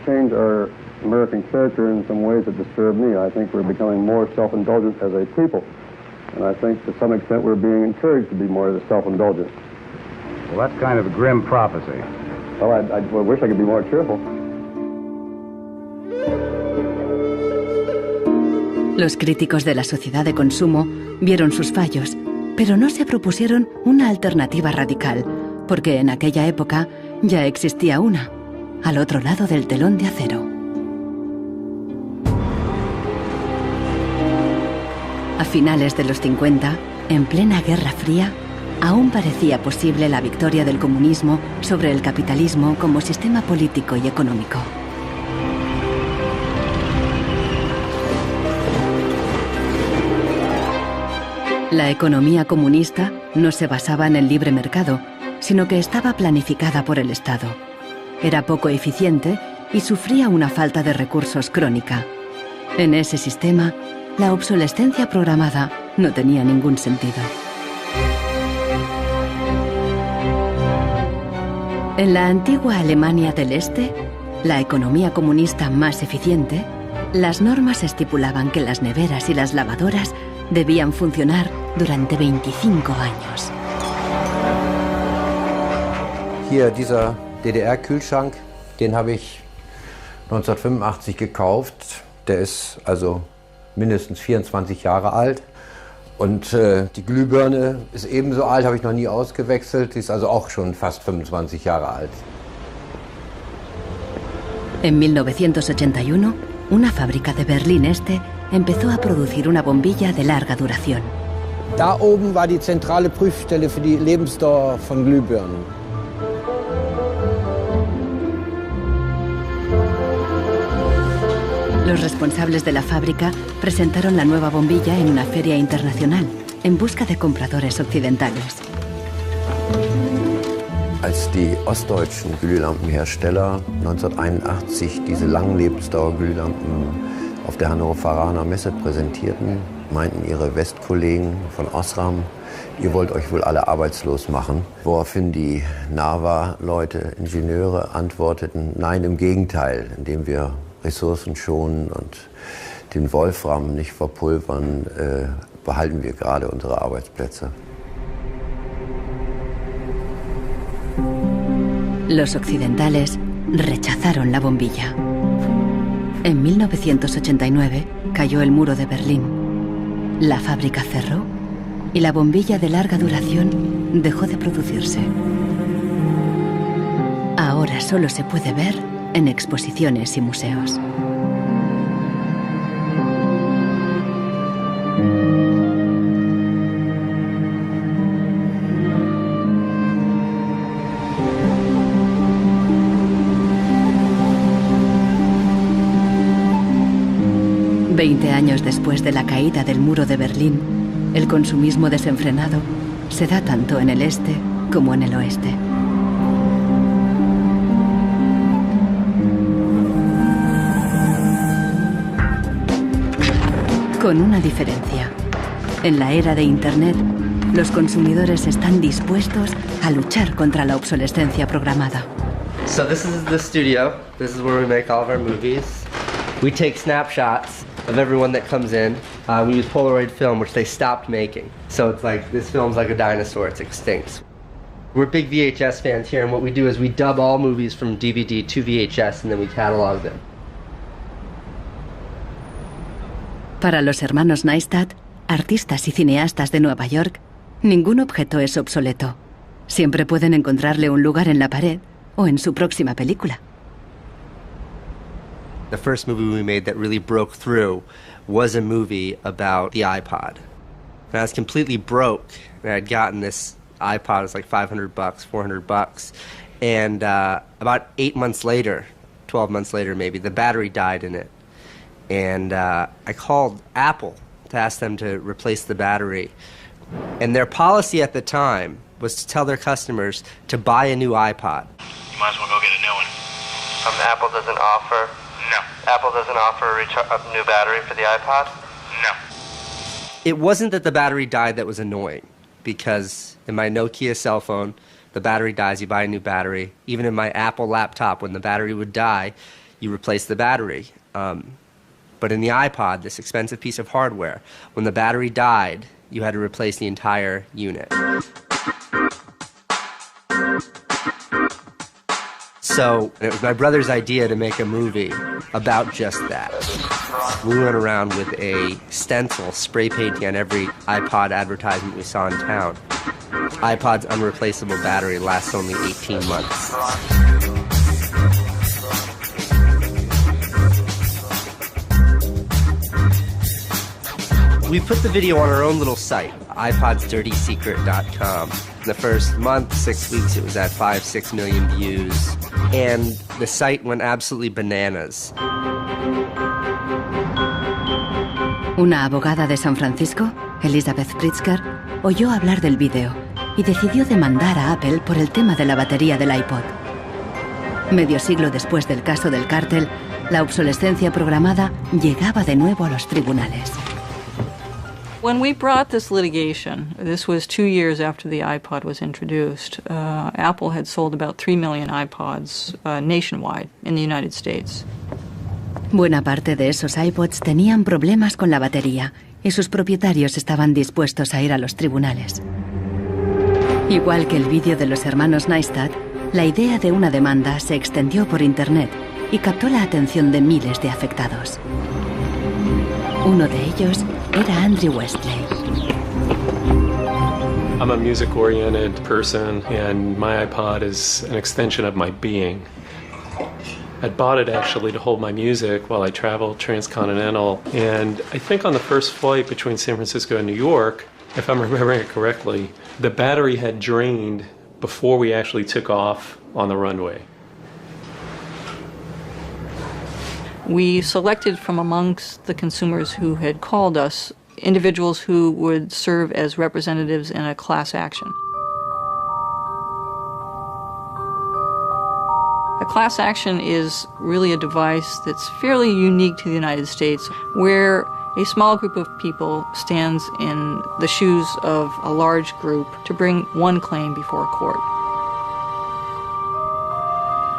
change our American character in some ways that disturb me. I think we're becoming more self-indulgent as a people. And I think to some extent we're being encouraged to be more self-indulgent. Well, that's kind of a grim prophecy. Well, I wish I could be more cheerful. Los críticos de la sociedad de consumo vieron sus fallos, pero no se propusieron una alternativa radical, porque en aquella época ya existía una, al otro lado del telón de acero. A finales de los 50, en plena Guerra Fría, aún parecía posible la victoria del comunismo sobre el capitalismo como sistema político y económico. La economía comunista no se basaba en el libre mercado, sino que estaba planificada por el Estado. Era poco eficiente y sufría una falta de recursos crónica. En ese sistema, la obsolescencia programada no tenía ningún sentido. En la antigua Alemania del Este, la economía comunista más eficiente, las normas estipulaban que las neveras y las lavadoras debían funcionar durante 25 años. Hier dieser DDR-Kühlschrank, den habe ich 1985 gekauft. Der ist also mindestens 24 Jahre alt. Und die Glühbirne ist ebenso alt, habe ich noch nie ausgewechselt. Die ist also auch schon fast 25 Jahre alt. En 1981, una fábrica de Berlín Este empezó a producir una bombilla de larga duración. Da oben war die zentrale Prüfstelle für die Lebensdauer von Glühbirnen. Los responsables de la fábrica presentaron la nueva bombilla en una feria internacional, en busca de compradores occidentales. Als die ostdeutschen Glühlampenhersteller 1981 diese Langlebensdauerglühlampen auf der Hannoveraner Messe präsentierten, meinten ihre Westkollegen von Osram, ihr wollt euch wohl alle arbeitslos machen. Woraufhin die NAVA-Leute, Ingenieure, antworteten, nein, im Gegenteil, indem wir Ressourcen schonen und den Wolfram nicht verpulvern, behalten wir gerade unsere Arbeitsplätze. Los occidentales rechazaron la bombilla. En 1989 cayó el muro de Berlín. La fábrica cerró y la bombilla de larga duración dejó de producirse. Ahora solo se puede ver en exposiciones y museos. Veinte años después de la caída del muro de Berlín, el consumismo desenfrenado se da tanto en el este como en el oeste. Con una diferencia. En la era de Internet, los consumidores están dispuestos a luchar contra la obsolescencia programada. So this is the studio. This is where we make all of our movies. We take snapshots of everyone that comes in. We use Polaroid film, which they stopped making. So it's like, this film's like a dinosaur, it's extinct. We're big VHS fans here, and what we do is we dub all movies from DVD to VHS, and then we catalog them. Para los hermanos Neistat, artistas y cineastas de Nueva York, ningún objeto es obsoleto. Siempre pueden encontrarle un lugar en la pared o en su próxima película. The first movie we made that really broke through was a movie about the iPod. And I was completely broke, and I had gotten this iPod, it was like $500, $400, and about 8 months later, 12 months later maybe, the battery died in it. And I called Apple to ask them to replace the battery. And their policy at the time was to tell their customers to buy a new iPod. You might as well go get a new one. Apple doesn't offer No. Apple doesn't offer a new battery for the iPod? No. It wasn't that the battery died that was annoying, because in my Nokia cell phone, the battery dies, you buy a new battery. Even in my Apple laptop, when the battery would die, you replace the battery. But in the iPod, this expensive piece of hardware, when the battery died, you had to replace the entire unit. So it was my brother's idea to make a movie about just that. We went around with a stencil spray painting on every iPod advertisement we saw in town. iPod's unreplaceable battery lasts only 18 months. We put the video on our own little site, iPodsDirtySecret.com. In the first month, 6 weeks, it was at 5-6 million views. And the site went absolutely bananas. Una abogada de San Francisco, Elizabeth Pritzker, oyó hablar del vídeo y decidió demandar a Apple por el tema de la batería del iPod. Medio siglo después del caso del cártel, la obsolescencia programada llegaba de nuevo a los tribunales. When we brought this litigation, this was 2 years after the iPod was introduced, Apple had sold about 3 million iPods nationwide in the United States. Buena parte de esos iPods tenían problemas con la batería y sus propietarios estaban dispuestos a ir a los tribunales. Igual que el vídeo de los hermanos Neistat, la idea de una demanda se extendió por Internet y captó la atención de miles de afectados. Uno de ellos era Andrew Westley. I'm a music-oriented person, and my iPod is an extension of my being. I bought it actually to hold my music while I traveled transcontinental, and I think on the first flight between San Francisco and New York, if I'm remembering it correctly, the battery had drained before we actually took off on the runway. We selected from amongst the consumers who had called us individuals who would serve as representatives in a class action. A class action is really a device that's fairly unique to the United States, where a small group of people stands in the shoes of a large group to bring one claim before a court.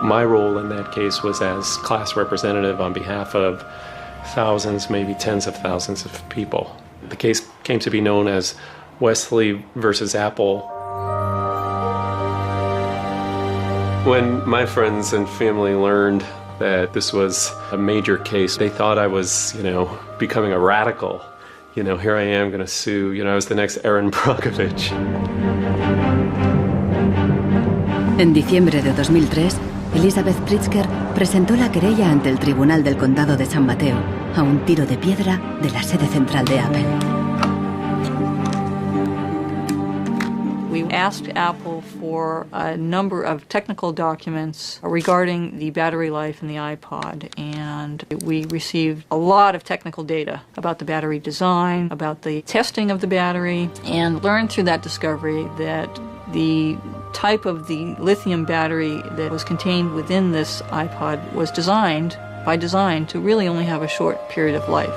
My role in that case was as class representative on behalf of thousands, maybe tens of thousands of people. The case came to be known as Westley versus Apple. When my friends and family learned that this was a major case, they thought I was, becoming a radical. Here I am going to sue. I was the next Erin Brockovich. En diciembre de 2003, Elizabeth Pritzker presentó la querella ante el Tribunal del Condado de San Mateo, a un tiro de piedra de la sede central de Apple. We asked Apple for a number of technical documents regarding the battery life in the iPod, and we received a lot of technical data about the battery design, about the testing of the battery, and learned through that discovery that the type of the lithium battery that was contained within this iPod was designed, by design, to really only have a short period of life.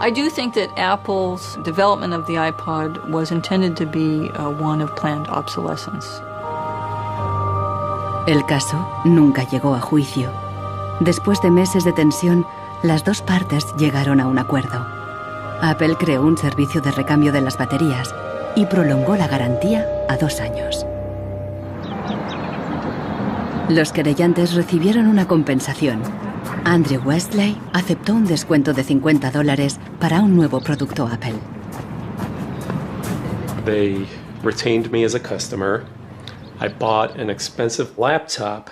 I do think that Apple's development of the iPod was intended to be one of planned obsolescence. El caso nunca llegó a juicio. Después de meses de tensión, las dos partes llegaron a un acuerdo. Apple creó un servicio de recambio de las baterías y prolongó la garantía a 2 años. Los querellantes recibieron una compensación. Andrew Westley aceptó un descuento de $50 para un nuevo producto Apple. They retained me as a customer. I bought an expensive laptop,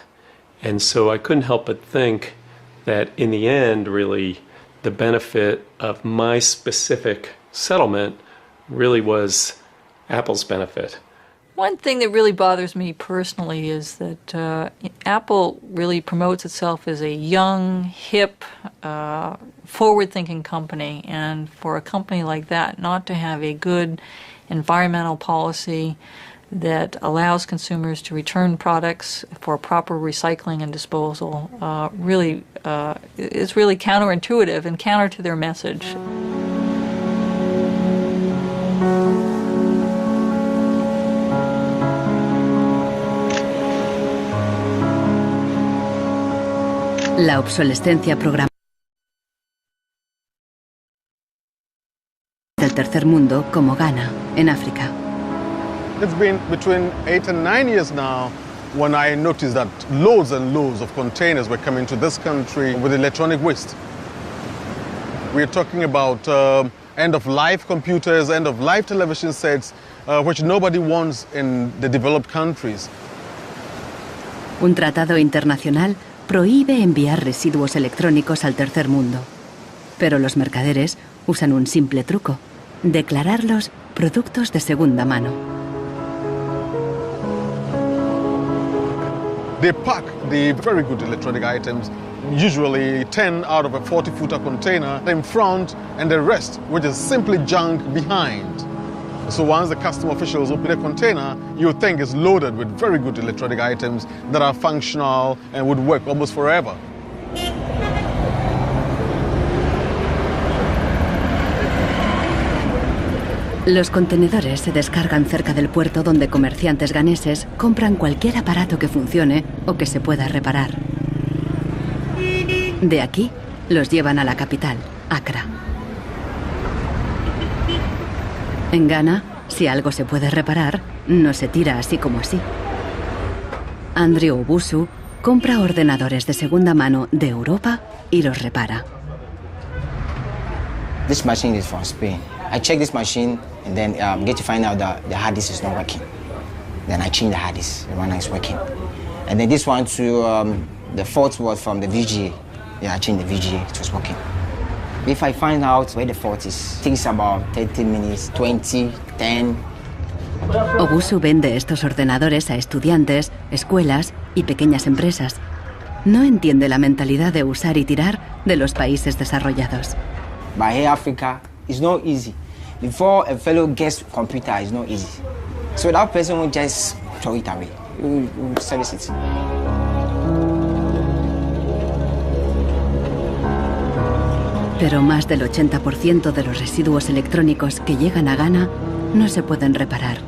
and so I couldn't help but think that in the end, really, the benefit of my specific settlement really was Apple's benefit. One thing that really bothers me personally is that Apple really promotes itself as a young, hip, forward-thinking company, and for a company like that not to have a good environmental policy that allows consumers to return products for proper recycling and disposal is really counterintuitive and counter to their message. La obsolescencia programada del tercer mundo, como Ghana, en África. It's been between 8 and 9 years now when I noticed that loads and loads of containers were coming to this country with electronic waste. We're talking about end-of-life computers, end-of-life television sets, which nobody wants in the developed countries. Un tratado internacional prohíbe enviar residuos electrónicos al tercer mundo. Pero los mercaderes usan un simple truco: declararlos productos de segunda mano. They pack the very good electronic items, usually 10 out of a 40-footer container, in front, and the rest, which is simply junk, behind. So once the custom officials open a container, you would think it's loaded with very good electronic items that are functional and would work almost forever. Los contenedores se descargan cerca del puerto donde comerciantes ganeses compran cualquier aparato que funcione o que se pueda reparar. De aquí, los llevan a la capital, Accra. En Ghana, si algo se puede reparar, no se tira así como así. Andrew Obusu compra ordenadores de segunda mano de Europa y los repara. This machine is from Spain. I check this machine and then get to find out that the hard disk is not working. Then I change the hard disk, the one is working. And then this one to the fault was from the VGA. Yeah, I changed the VGA, it was working. If I find out where the fault is, it takes about 30 minutes, 20, 10. Obusu vende estos ordenadores a estudiantes, escuelas y pequeñas empresas. No entiende la mentalidad de usar y tirar de los países desarrollados. But here Africa, it's not easy. Before a fellow gets a computer, it's not easy. So that person will just throw it away. He will service it. Pero más del 80% de los residuos electrónicos que llegan a Ghana no se pueden reparar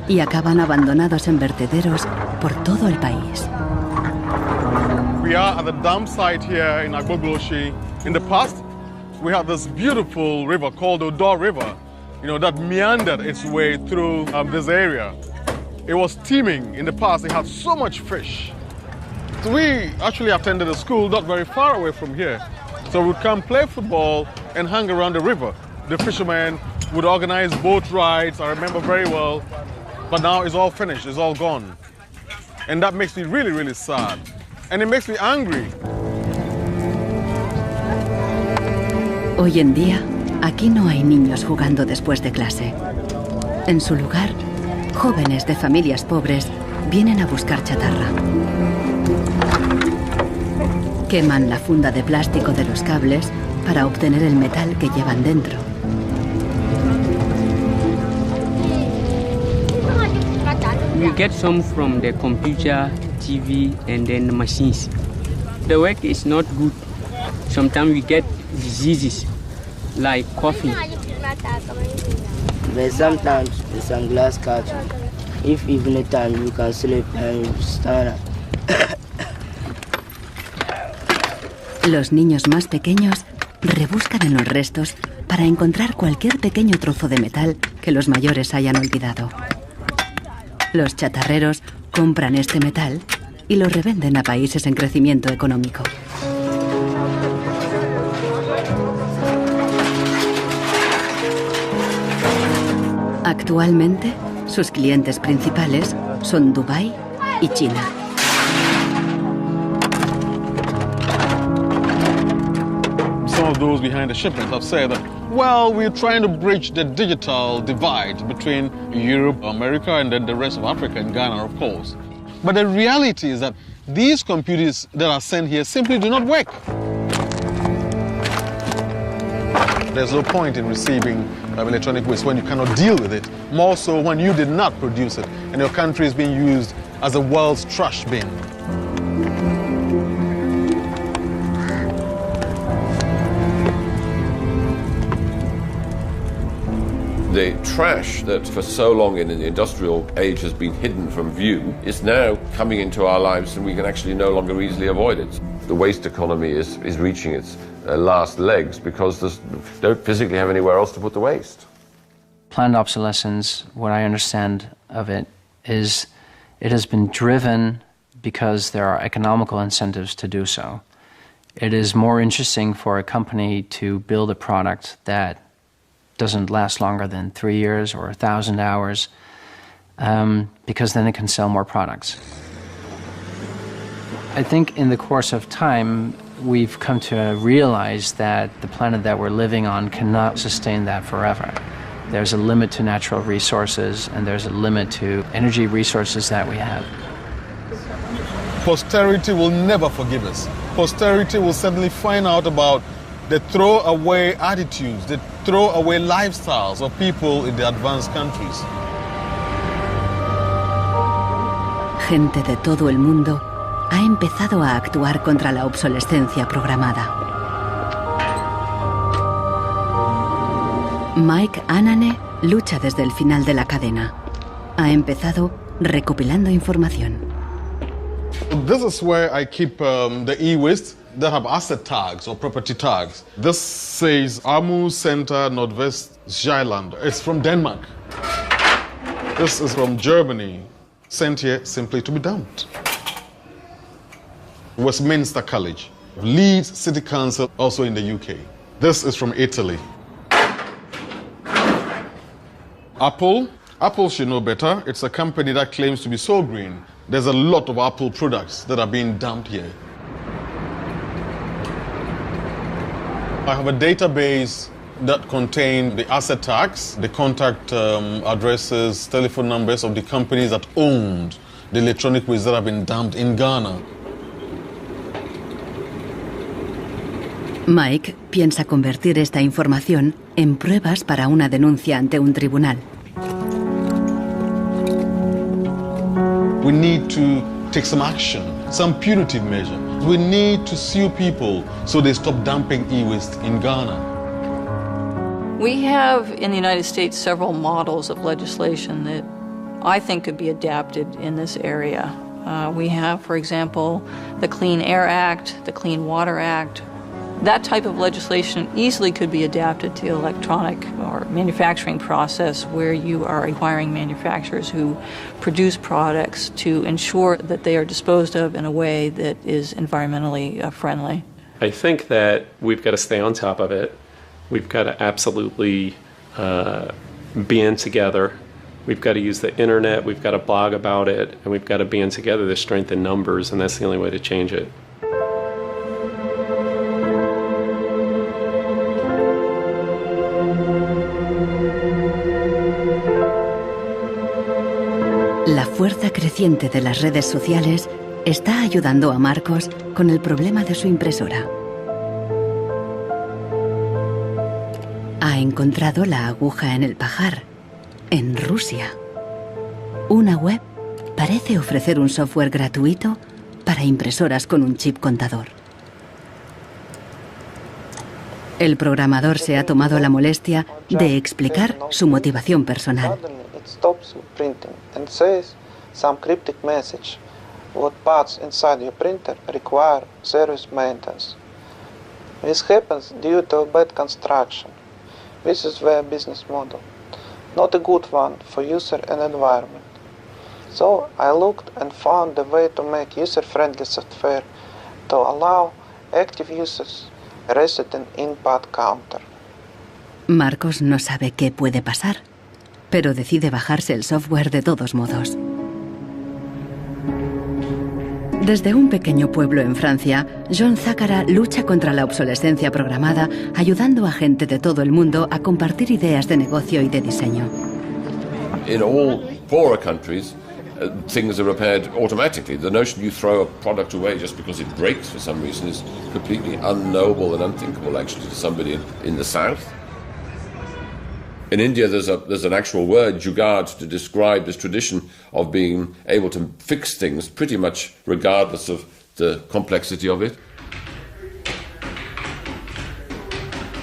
y acaban abandonados en vertederos por todo el país. We are at the dump site here in Agbogloshi. In the past, we had this beautiful river called Odo River, that meandered its way through this area. It was teeming in the past. It had so much fish. So we actually attended a school not very far away from here. So we'd come play football and hang around the river. The fishermen would organize boat rides, I remember very well. But now it's all finished, it's all gone. And that makes me really, really sad. And it makes me angry. Hoy en día, aquí no hay niños jugando después de clase. En su lugar, jóvenes de familias pobres vienen a buscar chatarra. Queman la funda de plástico de los cables para obtener el metal que llevan dentro. We get some from the computer, TV, and then the machines. The work is not good. Sometimes we get diseases like coughing. But sometimes there's some glass carton. If evening time you can sleep and stand up. Los niños más pequeños rebuscan en los restos para encontrar cualquier pequeño trozo de metal que los mayores hayan olvidado. Los chatarreros compran este metal y lo revenden a países en crecimiento económico. Actualmente, sus clientes principales son Dubái y China. Some of those behind the shipments have said that, well, we're trying to bridge the digital divide between Europe, America, and then the rest of Africa and Ghana, of course. But the reality is that these computers that are sent here simply do not work. There's no point in receiving electronic waste when you cannot deal with it, more so when you did not produce it and your country is being used as the world's trash bin. The trash that for so long in the industrial age has been hidden from view is now coming into our lives and we can actually no longer easily avoid it. The waste economy is reaching its last legs because they don't physically have anywhere else to put the waste. Planned obsolescence, what I understand of it, is it has been driven because there are economical incentives to do so. It is more interesting for a company to build a product that doesn't last longer than 3 years or 1,000 hours, because then it can sell more products. I think in the course of time, we've come to realize that the planet that we're living on cannot sustain that forever. There's a limit to natural resources, and there's a limit to energy resources that we have. Posterity will never forgive us. Posterity will suddenly find out about the throwaway attitudes, the throwaway lifestyles of people in the advanced countries. Gente de todo el mundo ha empezado a actuar contra la obsolescencia programada. Mike Anane lucha desde el final de la cadena. Ha empezado recopilando información. This is where I keep the e-waste that have asset tags or property tags. This says Amu Center Nordvest Zeeland. It's from Denmark. This is from Germany, sent here simply to be dumped. Westminster College, Leeds City Council, also in the UK. This is from Italy. Apple should know better. It's a company that claims to be so green. There's a lot of Apple products that are being dumped here. I have a database that contains the asset tags, the contact addresses, telephone numbers of the companies that owned the electronic waste that have been dumped in Ghana. Mike piensa convertir esta información en pruebas para una denuncia ante un tribunal. We need to take some action, some punitive measure. We need to sue people so they stop dumping e-waste in Ghana. We have in the United States several models of legislation that I think could be adapted in this area. We have, for example, the Clean Air Act, the Clean Water Act. That type of legislation easily could be adapted to the electronic or manufacturing process where you are requiring manufacturers who produce products to ensure that they are disposed of in a way that is environmentally friendly. I think that we've got to stay on top of it. We've got to absolutely band together. We've got to use the internet, we've got to blog about it, and we've got to band together the strength in numbers, and that's the only way to change it. La fuerza creciente de las redes sociales está ayudando a Marcos con el problema de su impresora. Ha encontrado la aguja en el pajar, en Rusia. Una web parece ofrecer un software gratuito para impresoras con un chip contador. El programador se ha tomado la molestia de explicar su motivación personal. It stops printing and says some cryptic message. What parts inside your printer require service maintenance. This happens due to bad construction. This is their business model. Not a good one for user and environment. So I looked and found a way to make user-friendly software to allow active users reset an input counter. Marcos no sabe qué puede pasar, pero decide bajarse el software de todos modos. Desde un pequeño pueblo en Francia, John Zacara lucha contra la obsolescencia programada, ayudando a gente de todo el mundo a compartir ideas de negocio y de diseño. In all poorer countries, things are repaired automatically. The notion you throw a product away just because it breaks for some reason is completely unknowable and unthinkable actually to somebody in the south. In India, there's an actual word, jugaad, to describe this tradition of being able to fix things pretty much regardless of the complexity of it.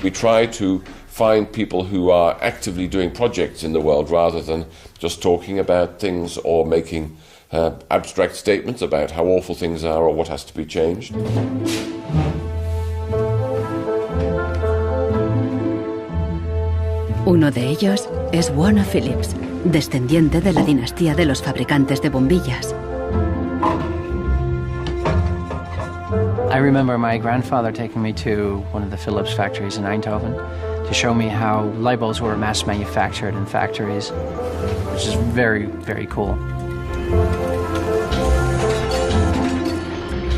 We try to find people who are actively doing projects in the world rather than just talking about things or making abstract statements about how awful things are or what has to be changed. Uno de ellos es Warner Phillips, descendiente de la dinastía de los fabricantes de bombillas. I remember my grandfather taking me to one of the Philips factories in Eindhoven to show me how light bulbs were mass manufactured in factories, which is very, very cool.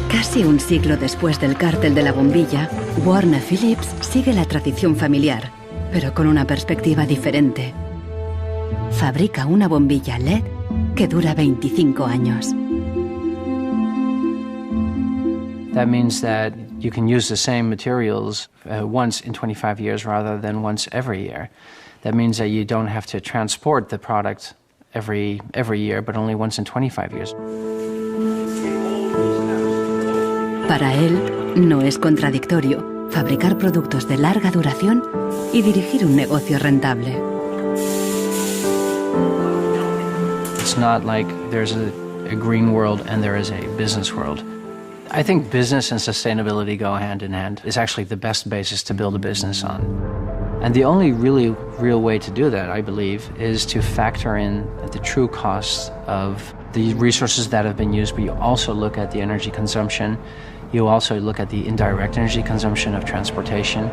Casi un siglo después del cártel de la bombilla, Warner Phillips sigue la tradición familiar, pero con una perspectiva diferente. Fabrica una bombilla LED que dura 25 años. That means that you can use the same materials once in 25 years rather than once every year. That means that you don't have to transport the product every year, but only once in 25 years. Para él, no es contradictorio fabricar productos de larga duración y dirigir un negocio rentable. It's not like there's a green world and there is a business world. I think business and sustainability go hand in hand. It's actually the best basis to build a business on. And the only really real way to do that, I believe, is to factor in the true costs of the resources that have been used, but you also look at the energy consumption. You also look at the indirect energy consumption of transportation.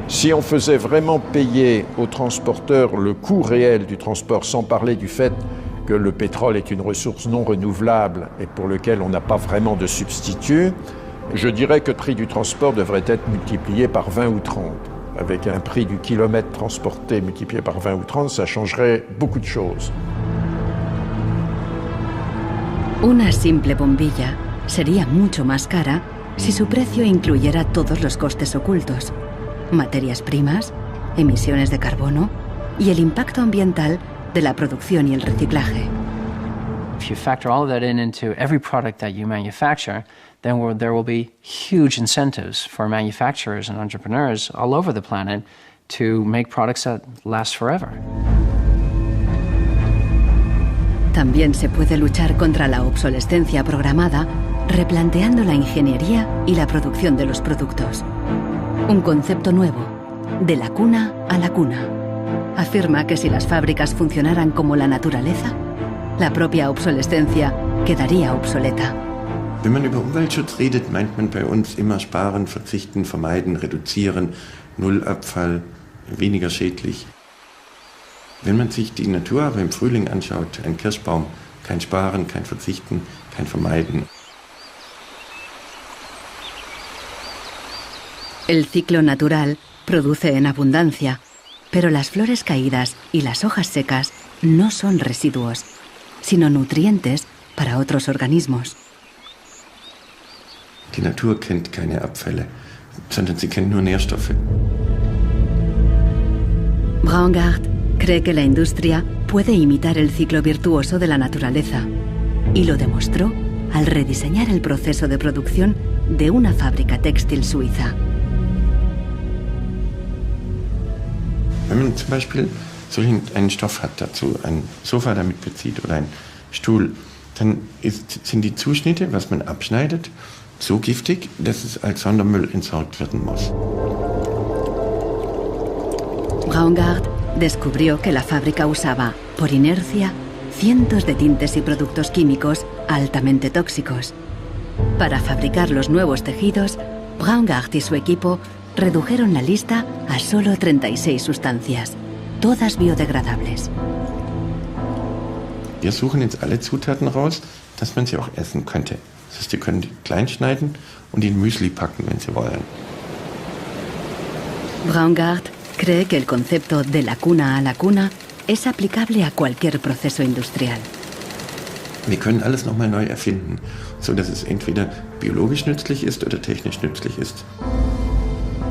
Si on faisait vraiment payer aux transporteurs le coût réel du transport, sans parler du fait que le pétrole est une ressource non renouvelable et pour lequel on n'a pas vraiment de substitut, je dirais que le prix du transport devrait être multiplié par 20 ou 30. Avec un prix du kilomètre transporté multiplié par 20 ou 30, ça changerait beaucoup de choses. Una simple bombilla sería mucho más cara si su precio incluyera todos los costes ocultos, materias primas, emisiones de carbono y el impacto ambiental de la producción y el reciclaje. If you factor all of that into every product that you manufacture, then there will be huge incentives for manufacturers and entrepreneurs all over the planet to make products that last forever. También se puede luchar contra la obsolescencia programada replanteando la ingeniería y la producción de los productos. Un concepto nuevo, de la cuna a la cuna. Afirma que si las fábricas funcionaran como la naturaleza, la propia obsolescencia quedaría obsoleta. Wenn man über Umweltschutz redet, meint man bei uns immer sparen, verzichten, vermeiden, reduzieren, Nullabfall, weniger schädlich. Wenn man sich die Natur aber im Frühling anschaut, ein Kirschbaum, kein Sparen, kein Verzichten, kein Vermeiden. El ciclo natural produce en abundancia, pero las flores caídas y las hojas secas no son residuos, sino nutrientes para otros organismos. Die Natur kennt keine Abfälle, sondern sie kennt nur Nährstoffe. Braungart cree que la industria puede imitar el ciclo virtuoso de la naturaleza y lo demostró al rediseñar el proceso de producción de una fábrica textil suiza. Wenn man zum Beispiel einen Stoff hat, dazu ein Sofa damit bezieht oder einen Stuhl, dann sind die Zuschnitte, was man abschneidet, so giftig, dass es als Sondermüll entsorgt werden muss. Braungart descubrió que la fábrica usaba, por inercia, cientos de tintes y productos químicos altamente tóxicos. Para fabricar los nuevos tejidos, Braungart y su equipo redujeron la lista a solo 36 sustancias, todas biodegradables. Wir suchen jetzt alle Zutaten raus, dass man sie auch essen könnte. Das heißt, Sie können die klein schneiden und in Müsli packen, wenn Sie wollen. Braungart cree que el concepto de la cuna a la cuna es aplicable a cualquier proceso industrial. Wir können alles nochmal neu erfinden, so dass es entweder biologisch nützlich ist oder technisch nützlich ist.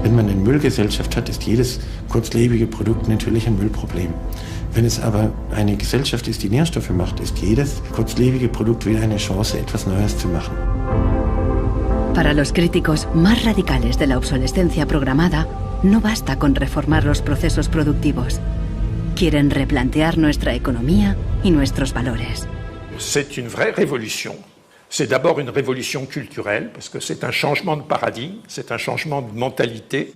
Wenn man eine Müllgesellschaft hat, ist jedes kurzlebige Produkt natürlich ein Müllproblem. Wenn es aber eine Gesellschaft ist, die Nährstoffe macht, ist jedes kurzlebige Produkt wieder eine Chance, etwas Neues zu machen. Para los críticos más radicales de la obsolescencia programada, no basta con reformar los procesos productivos. Quieren replantear nuestra economía y nuestros valores. C'est une vraie révolution. C'est d'abord une révolution culturelle, parce que c'est un changement de paradigme, c'est un changement de mentalité.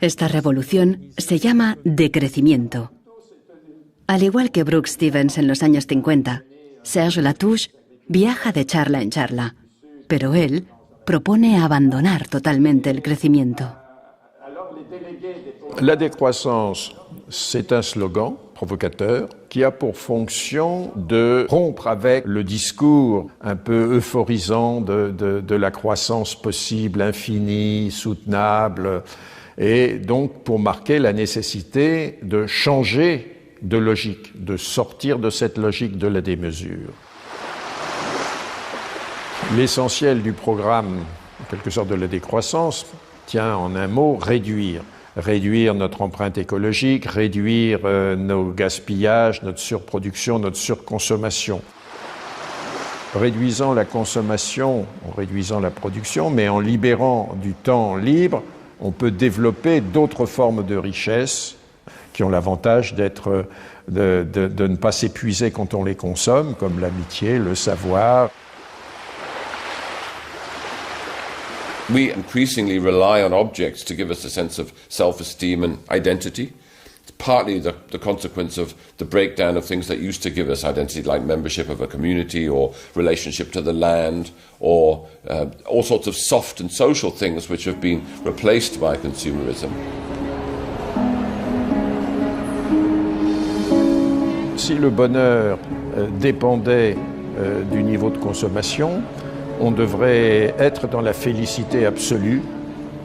Esta revolución se llama decrecimiento. Al igual que Brooks Stevens en los años 50, Serge Latouche viaja de charla en charla, pero él propone abandonar totalmente el crecimiento. La décroissance, c'est un slogan provocateur qui a pour fonction de rompre avec le discours un peu euphorisant de la croissance possible, infinie, soutenable, et donc pour marquer la nécessité de changer de logique, de sortir de cette logique de la démesure. L'essentiel du programme, en quelque sorte de la décroissance, tient en un mot réduire. Réduire notre empreinte écologique, réduire nos gaspillages, notre surproduction, notre surconsommation. Réduisant la consommation, en réduisant la production, mais en libérant du temps libre, on peut développer d'autres formes de richesse qui ont l'avantage d'être, de ne pas s'épuiser quand on les consomme, comme l'amitié, le savoir. We increasingly rely on objects to give us a sense of self-esteem and identity. It's partly the consequence of the breakdown of things that used to give us identity, like membership of a community or relationship to the land, or all sorts of soft and social things which have been replaced by consumerism. Si le bonheur dépendait du niveau de consommation, on devrait être dans la félicité absolue,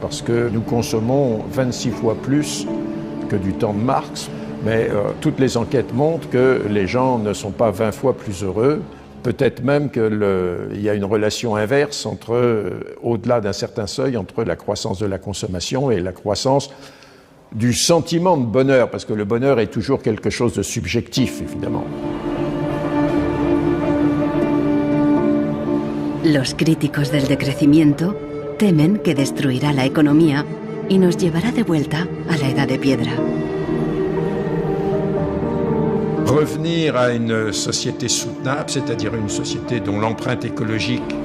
parce que nous consommons 26 fois plus que du temps de Marx, mais toutes les enquêtes montrent que les gens ne sont pas 20 fois plus heureux, peut-être même qu'il y a une relation inverse au-delà d'un certain seuil, entre la croissance de la consommation et la croissance du sentiment de bonheur, parce que le bonheur est toujours quelque chose de subjectif, évidemment. Los críticos del decrecimiento temen que destruirá la economía y nos llevará de vuelta a la Edad de Piedra. Revenir à une société soutenable, c'est-à-dire une société dont l'empreinte écologique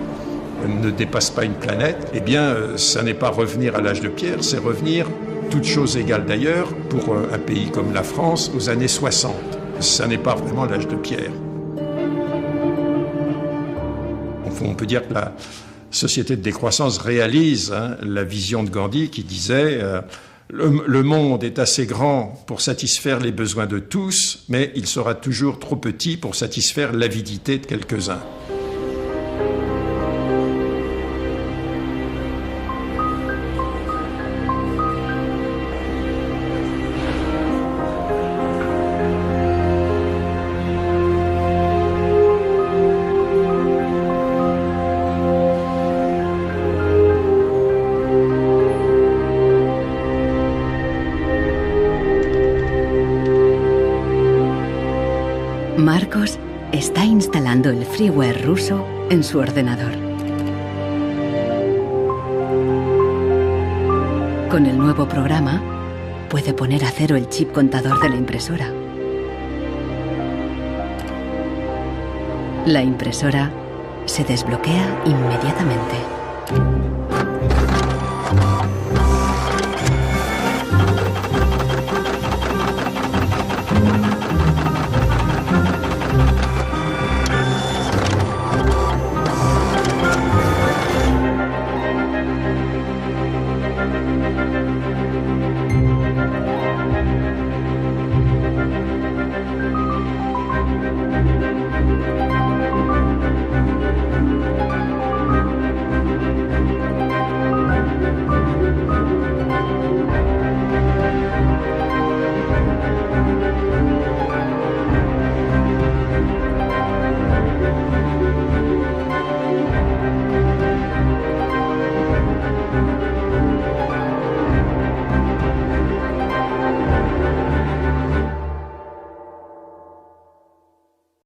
ne dépasse pas une planète, eh bien, ça n'est pas revenir à l'âge de pierre, c'est revenir, toutes choses égales d'ailleurs, pour un pays comme la France, aux années 60. Ça n'est pas vraiment l'âge de pierre. On peut dire que la société de décroissance réalise la vision de Gandhi qui disait le monde est assez grand pour satisfaire les besoins de tous, mais il sera toujours trop petit pour satisfaire l'avidité de quelques-uns. Marcos está instalando el freeware ruso en su ordenador. Con el nuevo programa, puede poner a cero el chip contador de la impresora. La impresora se desbloquea inmediatamente.